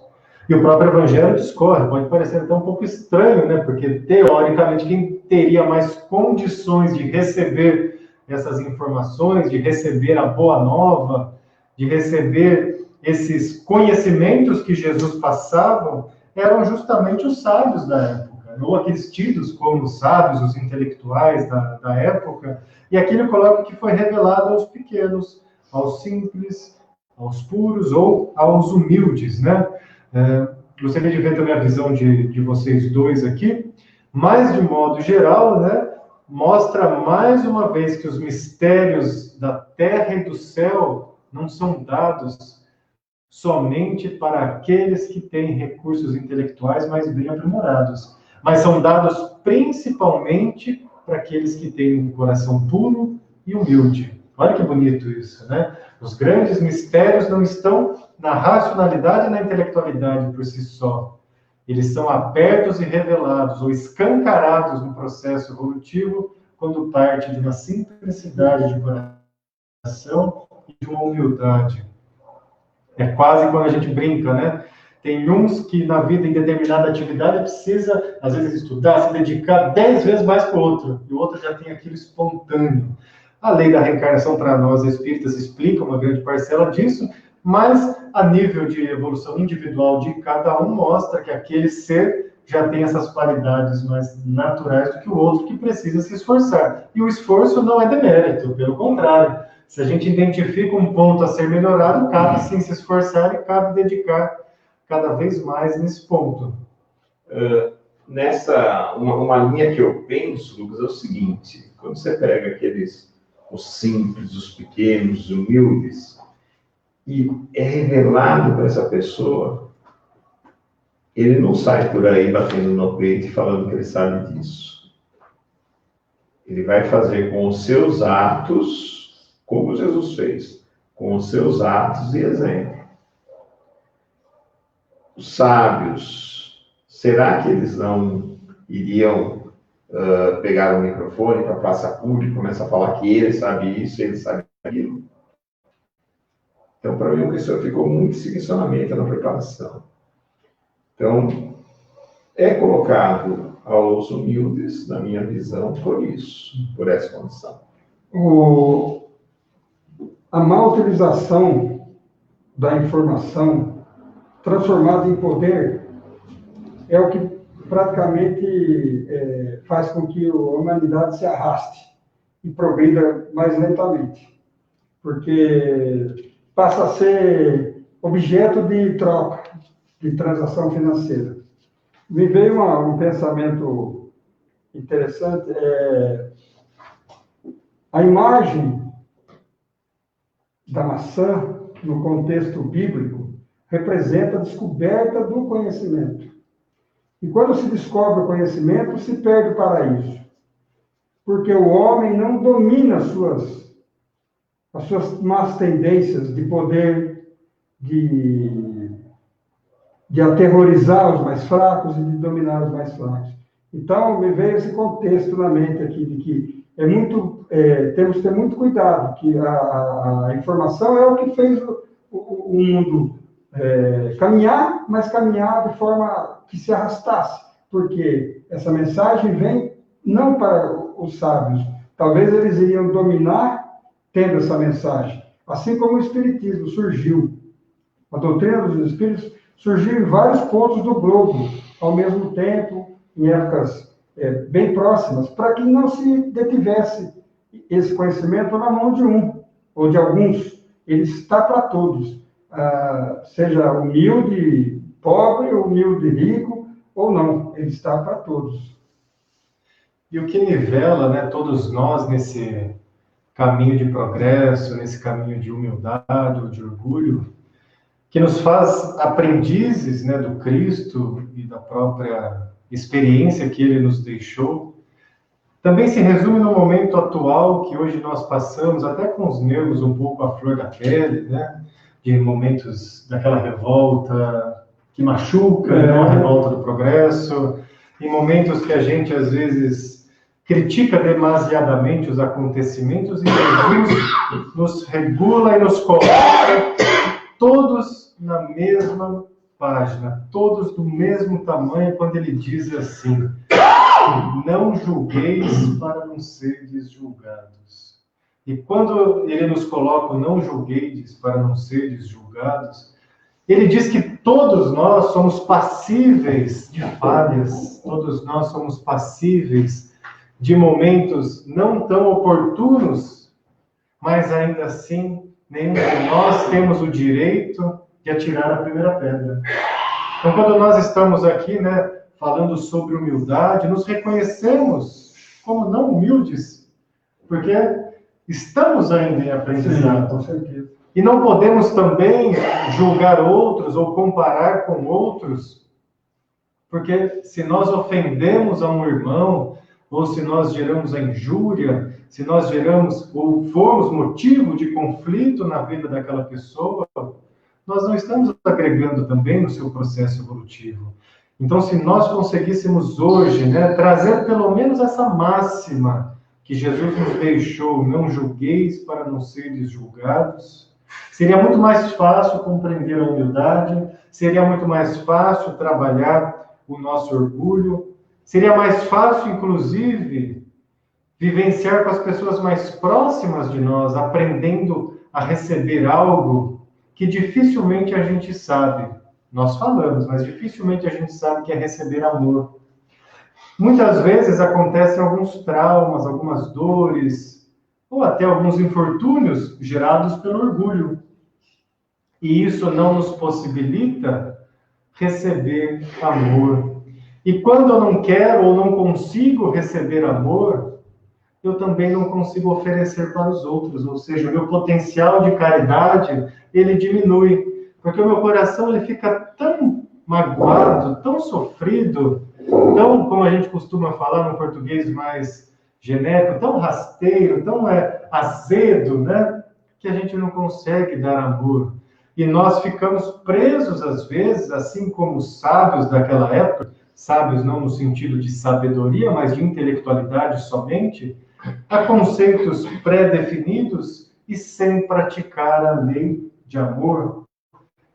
E o próprio Evangelho discorre, pode parecer até um pouco estranho, né? Porque, teoricamente, quem teria mais condições de receber essas informações, de receber a boa nova, de receber esses conhecimentos que Jesus passava, eram justamente os sábios da época, ou aqueles tidos como os sábios, os intelectuais da época, e aqui ele coloca que foi revelado aos pequenos, aos simples, aos puros ou aos humildes, né? Gostaria de ver também a visão de vocês dois aqui, mas de modo geral, né, mostra mais uma vez que os mistérios da terra e do céu não são dados somente para aqueles que têm recursos intelectuais mais bem aprimorados, mas são dados principalmente para aqueles que têm um coração puro e humilde. Olha que bonito isso, né? Os grandes mistérios não estão na racionalidade e na intelectualidade por si só. Eles são abertos e revelados ou escancarados no processo evolutivo quando parte de uma simplicidade de coração e de uma humildade. É quase quando a gente brinca, né? Tem uns que na vida, em determinada atividade, precisa, às vezes, estudar, se dedicar 10 vezes mais que o outro, e o outro já tem aquilo espontâneo. A lei da reencarnação, para nós espíritas, explica uma grande parcela disso, mas a nível de evolução individual de cada um, mostra que aquele ser já tem essas qualidades mais naturais do que o outro, que precisa se esforçar. E o esforço não é demérito, pelo contrário. Se a gente identifica um ponto a ser melhorado, cabe sim se esforçar e cabe dedicar cada vez mais nesse ponto. Uma linha que eu penso, Lucas, é o seguinte: quando você pega os simples, os pequenos, os humildes, e é revelado para essa pessoa ele não sai por aí batendo no peito e falando que ele sabe disso. Ele vai fazer com os seus atos, como Jesus fez, com os seus atos e exemplo. Os sábios, será que eles não iriam pegar o microfone para praça pública e começar a falar que ele sabe isso, ele sabe aquilo? Então, para mim, o pessoal ficou muito esse questionamento na preparação. Então, é colocado aos humildes, na minha visão, por isso, por essa condição. A má utilização da informação transformada em poder é o que praticamente faz com que a humanidade se arraste e progrida mais lentamente, porque passa a ser objeto de troca, de transação financeira. Me veio um pensamento interessante, a imagem da maçã, no contexto bíblico, representa a descoberta do conhecimento. E quando se descobre o conhecimento, se perde o paraíso. Porque o homem não domina as suas más tendências de poder, de aterrorizar os mais fracos e de dominar os mais fracos. Então, me veio esse contexto na mente aqui, de que temos que ter muito cuidado, que a informação é o que fez o mundo caminhar, mas caminhar de forma que se arrastasse, porque essa mensagem vem não para os sábios, talvez eles iriam dominar tendo essa mensagem, assim como o Espiritismo surgiu, a doutrina dos Espíritos surgiu em vários pontos do globo, ao mesmo tempo, em épocas bem próximas, para que não se detivesse esse conhecimento na mão de um, ou de alguns. Ele está para todos, seja humilde, pobre, humilde, rico, ou não, ele está para todos. E o que nivela, né, todos nós nesse caminho de progresso, nesse caminho de humildade ou de orgulho, que nos faz aprendizes, né, do Cristo e da própria experiência que ele nos deixou, também se resume no momento atual que hoje nós passamos, até com os nervos um pouco à flor da pele, né, de momentos daquela revolta que machuca, né, a revolta do progresso, em momentos que a gente às vezes critica demasiadamente os acontecimentos e Jesus nos regula e nos coloca todos na mesma página, todos do mesmo tamanho, quando ele diz assim: não julgueis para não seres julgados. E quando ele nos coloca não julgueis para não seres julgados, ele diz que todos nós somos passíveis de falhas, todos nós somos passíveis de momentos não tão oportunos, mas ainda assim, nenhum de nós temos o direito de atirar a primeira pedra. Então, quando nós estamos aqui, né, falando sobre humildade, nos reconhecemos como não humildes, porque estamos ainda em aprendizado. Com certeza. E não podemos também julgar outros ou comparar com outros, porque se nós ofendemos a um irmão, ou se nós geramos a injúria, se nós geramos ou formos motivo de conflito na vida daquela pessoa, nós não estamos agregando também no seu processo evolutivo. Então, se nós conseguíssemos hoje, né, trazer pelo menos essa máxima que Jesus nos deixou, não julgueis para não seres julgados, seria muito mais fácil compreender a humildade, seria muito mais fácil trabalhar o nosso orgulho, seria mais fácil, inclusive, vivenciar com as pessoas mais próximas de nós, aprendendo a receber algo que dificilmente a gente sabe. Nós falamos, mas dificilmente a gente sabe que é receber amor. Muitas vezes acontecem alguns traumas, algumas dores, ou até alguns infortúnios gerados pelo orgulho. E isso não nos possibilita receber amor. E quando eu não quero ou não consigo receber amor, eu também não consigo oferecer para os outros. Ou seja, o meu potencial de caridade, ele diminui. Porque o meu coração ele fica tão magoado, tão sofrido, tão, como a gente costuma falar no português mais genérico, tão rasteiro, tão azedo, né? Que a gente não consegue dar amor. E nós ficamos presos, às vezes, assim como os sábios daquela época, sábios não no sentido de sabedoria, mas de intelectualidade somente, a conceitos pré-definidos e sem praticar a lei de amor.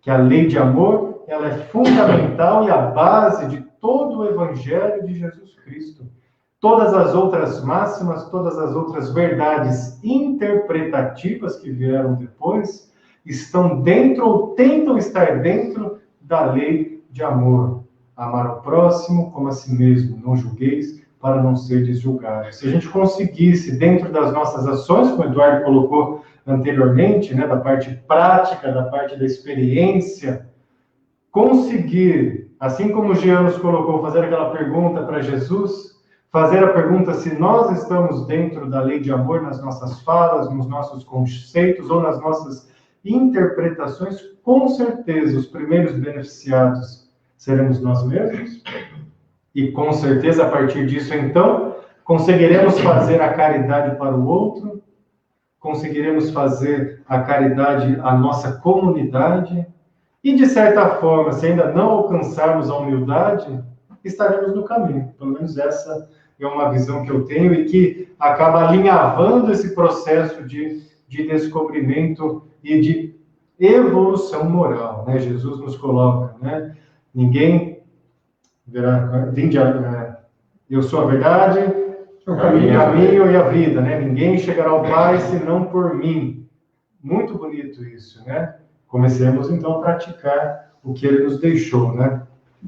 Que a lei de amor, ela é fundamental e a base de todo o Evangelho de Jesus Cristo. Todas as outras máximas, todas as outras verdades interpretativas que vieram depois, estão dentro ou tentam estar dentro da lei de amor. Amar ao próximo como a si mesmo, não julgueis para não seres julgados. Se a gente conseguisse, dentro das nossas ações, como o Eduardo colocou anteriormente, né, da parte prática, da parte da experiência, conseguir, assim como o Jean nos colocou, fazer aquela pergunta para Jesus, fazer a pergunta se nós estamos dentro da lei de amor nas nossas falas, nos nossos conceitos ou nas nossas interpretações, com certeza os primeiros beneficiados seremos nós mesmos. E com certeza, a partir disso, então, conseguiremos fazer a caridade para o outro, conseguiremos fazer a caridade à nossa comunidade, e, de certa forma, se ainda não alcançarmos a humildade, estaremos no caminho. Pelo menos essa é uma visão que eu tenho e que acaba alinhavando esse processo de descobrimento e de evolução moral, né? Jesus nos coloca, né? Ninguém verá, eu sou a verdade, o caminho e a vida, né? Ninguém chegará ao Pai senão por mim. Muito bonito isso, né? Comecemos então a praticar o que ele nos deixou, né?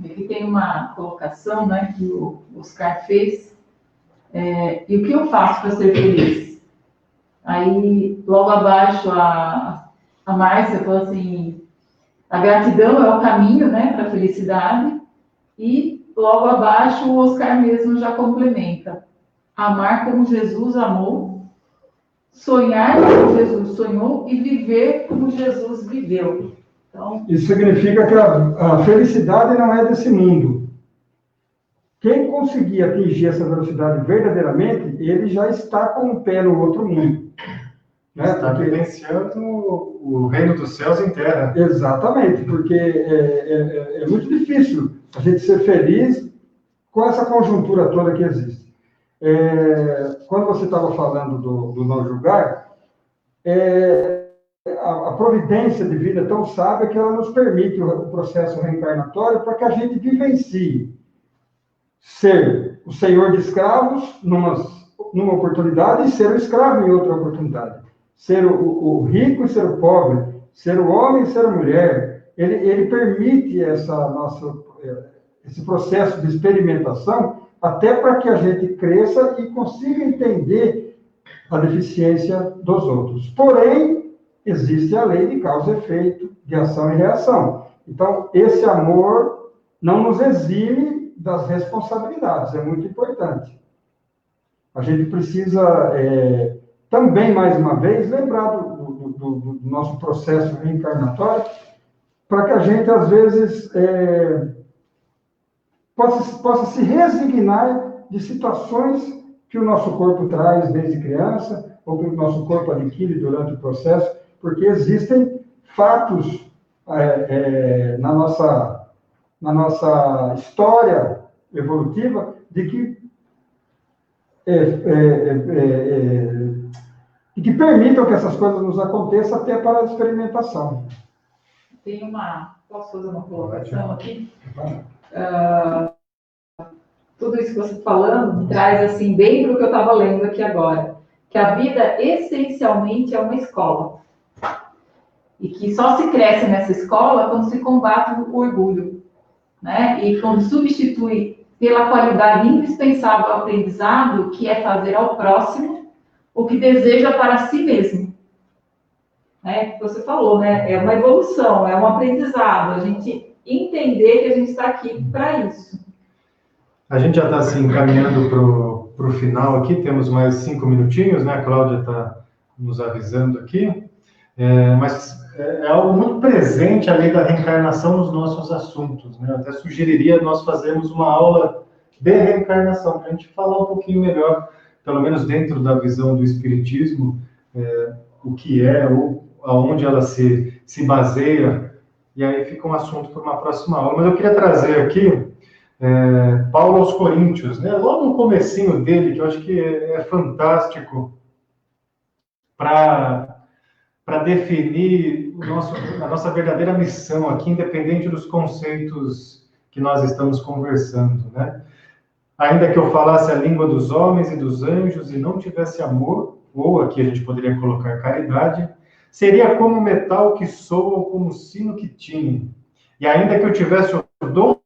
Aqui tem uma colocação, né, que o Oscar fez. E o que eu faço para ser feliz? Aí, logo abaixo, a Márcia falou assim, a gratidão é o caminho, né, para a felicidade. E, logo abaixo, o Oscar mesmo já complementa. Amar como Jesus amou, sonhar como Jesus sonhou e viver como Jesus viveu. Então, isso significa que a felicidade não é desse mundo. Quem conseguir atingir essa velocidade verdadeiramente, ele já está com o pé no outro mundo. Né? Está vivenciando o reino dos céus em terra. Exatamente, porque é muito difícil a gente ser feliz com essa conjuntura toda que existe. Quando você estava falando do não julgar, a providência divina é tão sábia que ela nos permite o processo reencarnatório para que a gente vivencie ser o senhor de escravos numa oportunidade e ser o escravo em outra oportunidade. Ser o rico e ser o pobre, ser o homem e ser a mulher. Ele permite esse processo de experimentação até para que a gente cresça e consiga entender a deficiência dos outros. Porém, existe a lei de causa e efeito, de ação e reação. Então, esse amor não nos exime das responsabilidades, é muito importante. A gente precisa também, mais uma vez, lembrar do nosso processo reencarnatório, para que a gente, às vezes, possa se resignar de situações que o nosso corpo traz desde criança, ou que o nosso corpo adquire durante o processo, porque existem fatos na nossa história evolutiva de que permitam que essas coisas nos aconteçam até para a experimentação. Posso fazer uma colocação aqui? Tudo isso que você está falando me traz assim, bem para o que eu estava lendo aqui agora, que a vida essencialmente é uma escola. E que só se cresce nessa escola quando se combate o orgulho, né? E quando substitui pela qualidade indispensável ao aprendizado, que é fazer ao próximo o que deseja para si mesmo. Você falou, né? É uma evolução, é um aprendizado, a gente entender que a gente está aqui para isso. A gente já está se encaminhando para o final aqui, temos mais 5 minutinhos, né? A Cláudia está nos avisando aqui. Mas é algo muito presente, a lei da reencarnação, nos nossos assuntos, né? Eu até sugeriria nós fazermos uma aula de reencarnação, para a gente falar um pouquinho melhor, pelo menos dentro da visão do Espiritismo, o que é, ou aonde ela se baseia, e aí fica um assunto para uma próxima aula. Mas eu queria trazer aqui Paulo aos Coríntios, né? Logo no comecinho dele, que eu acho que é fantástico para definir a nossa verdadeira missão aqui, independente dos conceitos que nós estamos conversando, né? Ainda que eu falasse a língua dos homens e dos anjos e não tivesse amor, ou aqui a gente poderia colocar caridade, seria como metal que soa ou como sino que tine. E ainda que eu tivesse o dom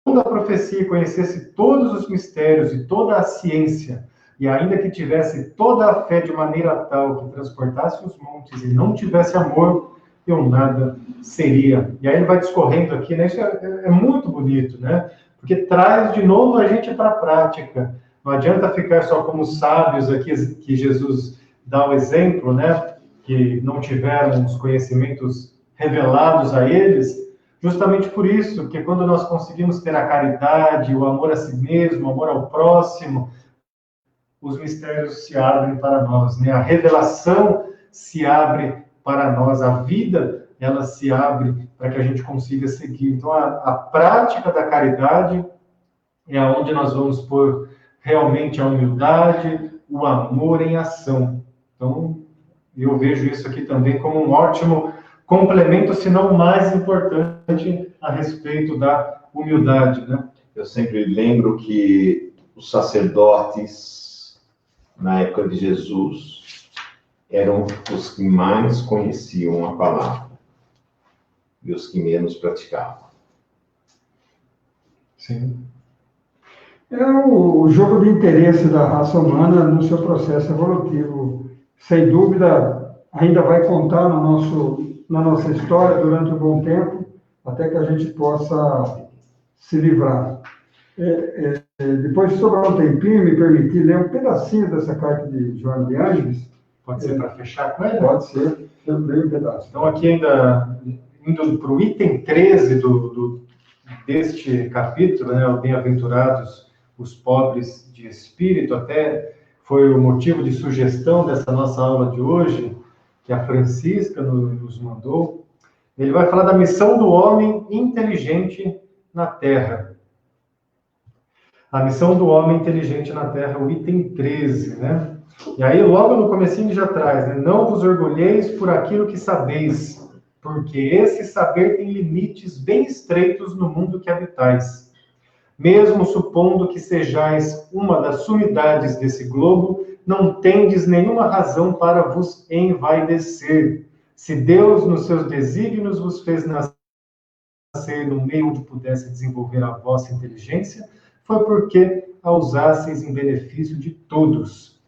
da profecia e conhecesse todos os mistérios e toda a ciência, e ainda que tivesse toda a fé de maneira tal que transportasse os montes e não tivesse amor, eu nada seria. E aí ele vai discorrendo aqui, né? Isso é muito bonito, né? Porque traz de novo a gente para a prática. Não adianta ficar só como sábios aqui, que Jesus dá o exemplo, né? Que não tiveram os conhecimentos revelados a eles, justamente por isso, que quando nós conseguimos ter a caridade, o amor a si mesmo, o amor ao próximo, os mistérios se abrem para nós, né? A revelação se abre para nós, a vida, ela se abre para que a gente consiga seguir. Então, a prática da caridade é onde nós vamos pôr realmente a humildade, o amor em ação. Então, eu vejo isso aqui também como um ótimo complemento, se não o mais importante, a respeito da humildade, né? Eu sempre lembro que os sacerdotes, na época de Jesus, eram os que mais conheciam a palavra e os que menos praticavam. Sim. É o jogo de interesse da raça humana no seu processo evolutivo. Sem dúvida, ainda vai contar na nossa história durante um bom tempo, até que a gente possa se livrar. Depois, se sobrar um tempinho, me permitir ler um pedacinho dessa carta de Joana de Ângeles. Pode ser para fechar com ela? Pode ser, eu leio um pedaço. Então, aqui ainda, indo para o item 13 deste capítulo, né, Bem-aventurados os pobres de espírito, até foi o motivo de sugestão dessa nossa aula de hoje, que a Francisca nos mandou. Ele vai falar da missão do homem inteligente na Terra. A missão do homem inteligente na Terra, o item 13, né? E aí, logo no comecinho já traz, né? Não vos orgulheis por aquilo que sabeis, porque esse saber tem limites bem estreitos no mundo que habitais. Mesmo supondo que sejais uma das sumidades desse globo, não tendes nenhuma razão para vos envaidecer. Se Deus, nos seus desígnios, vos fez nascer no meio onde pudesse desenvolver a vossa inteligência, foi porque a usasseis em benefício de todos.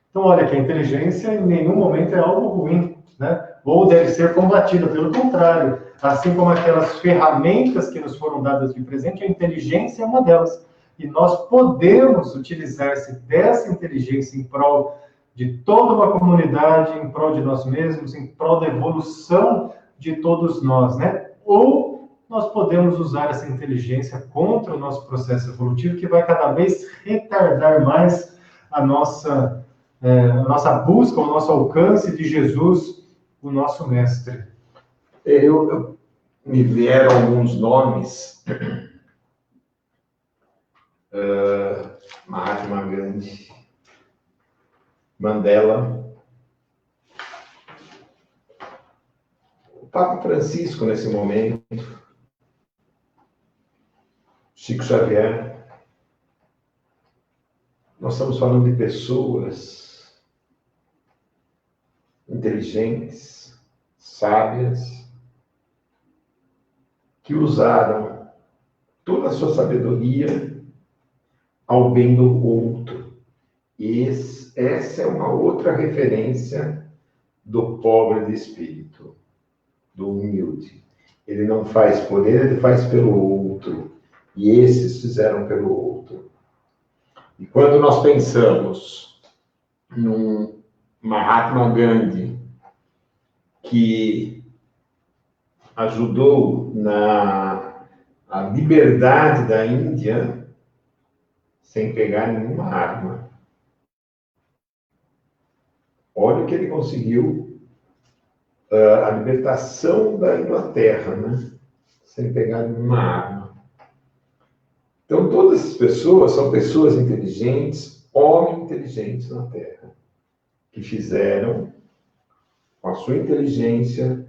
Então, olha que a inteligência em nenhum momento é algo ruim, né? Ou deve ser combatida, pelo contrário. Assim como aquelas ferramentas que nos foram dadas de presente, a inteligência é uma delas. E nós podemos utilizar-se dessa inteligência em prol de toda uma comunidade, em prol de nós mesmos, em prol da evolução de todos nós, né? Ou nós podemos usar essa inteligência contra o nosso processo evolutivo, que vai cada vez retardar mais a nossa busca, o nosso alcance de Jesus, o nosso mestre. Me vieram alguns nomes. Mahatma Gandhi, Mandela, o Papa Francisco nesse momento, Chico Xavier. Nós estamos falando de pessoas inteligentes, sábias, que usaram toda a sua sabedoria ao bem do outro. E essa é uma outra referência do pobre de espírito, do humilde. Ele não faz por ele, ele faz pelo outro. E esses fizeram pelo outro. E quando nós pensamos num Mahatma Gandhi, que ajudou na a liberdade da Índia sem pegar nenhuma arma. Olha o que ele conseguiu, a libertação da Inglaterra, né? Sem pegar nenhuma arma. Então, todas essas pessoas são pessoas inteligentes, homens inteligentes na Terra, que fizeram, com a sua inteligência,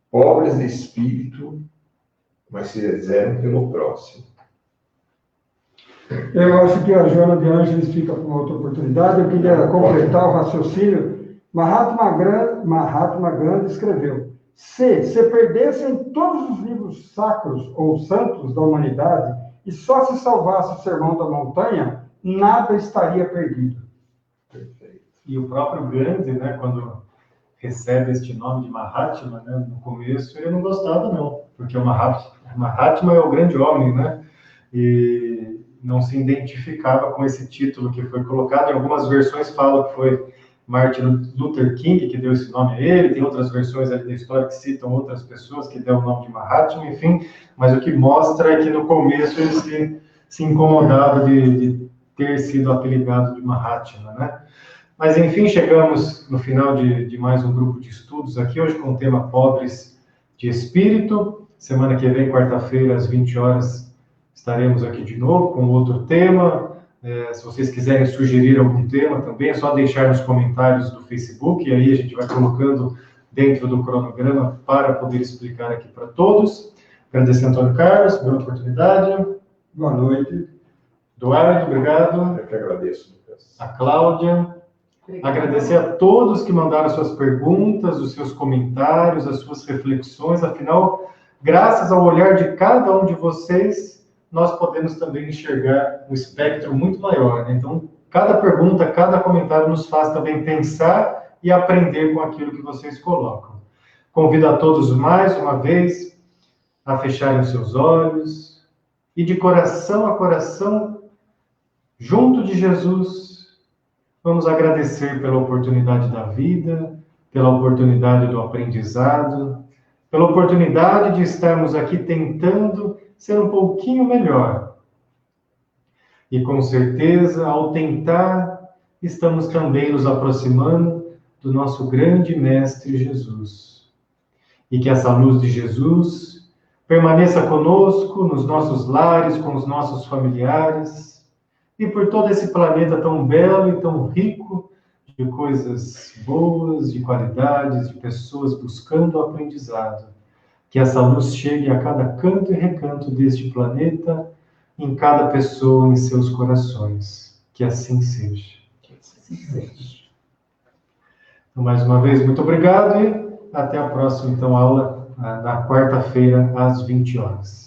pobres de espírito, mas fizeram pelo próximo. Eu acho que a Joana de Ângeles fica com outra oportunidade. Eu queria completar o raciocínio. Mahatma Gandhi escreveu: se perdessem todos os livros sacros ou santos da humanidade e só se salvasse o Sermão da Montanha, nada estaria perdido. Perfeito. E o próprio Gandhi, né, quando recebe este nome de Mahatma, né, no começo ele não gostava não, porque o Mahatma é o grande homem, né, e não se identificava com esse título que foi colocado. Em algumas versões falam que foi Martin Luther King que deu esse nome a ele, tem outras versões ali da história que citam outras pessoas que deu o nome de Mahatma, enfim, mas o que mostra é que no começo ele se incomodava de ter sido apelidado de Mahatma, né? Mas, enfim, chegamos no final de mais um grupo de estudos aqui, hoje com o tema Pobres de Espírito. Semana que vem, quarta-feira, às 20 horas, estaremos aqui de novo com outro tema. Se vocês quiserem sugerir algum tema também, é só deixar nos comentários do Facebook, e aí a gente vai colocando dentro do cronograma para poder explicar aqui para todos. Agradecer a Antônio Carlos pela oportunidade. Boa noite. Eduardo, obrigado. Eu que agradeço, Lucas. A Cláudia. Agradecer a todos que mandaram suas perguntas, os seus comentários, as suas reflexões. Afinal, graças ao olhar de cada um de vocês, nós podemos também enxergar um espectro muito maior, né? Então, cada pergunta, cada comentário nos faz também pensar e aprender com aquilo que vocês colocam. Convido a todos mais uma vez a fecharem os seus olhos e de coração a coração, junto de Jesus, vamos agradecer pela oportunidade da vida, pela oportunidade do aprendizado, pela oportunidade de estarmos aqui tentando ser um pouquinho melhor. E com certeza, ao tentar, estamos também nos aproximando do nosso grande Mestre Jesus. E que essa luz de Jesus permaneça conosco, nos nossos lares, com os nossos familiares, e por todo esse planeta tão belo e tão rico de coisas boas, de qualidades, de pessoas buscando o aprendizado. Que essa luz chegue a cada canto e recanto deste planeta, em cada pessoa, em seus corações. Que assim seja. Que assim seja. Então, mais uma vez, muito obrigado e até a próxima, então, aula na quarta-feira, às 20 horas.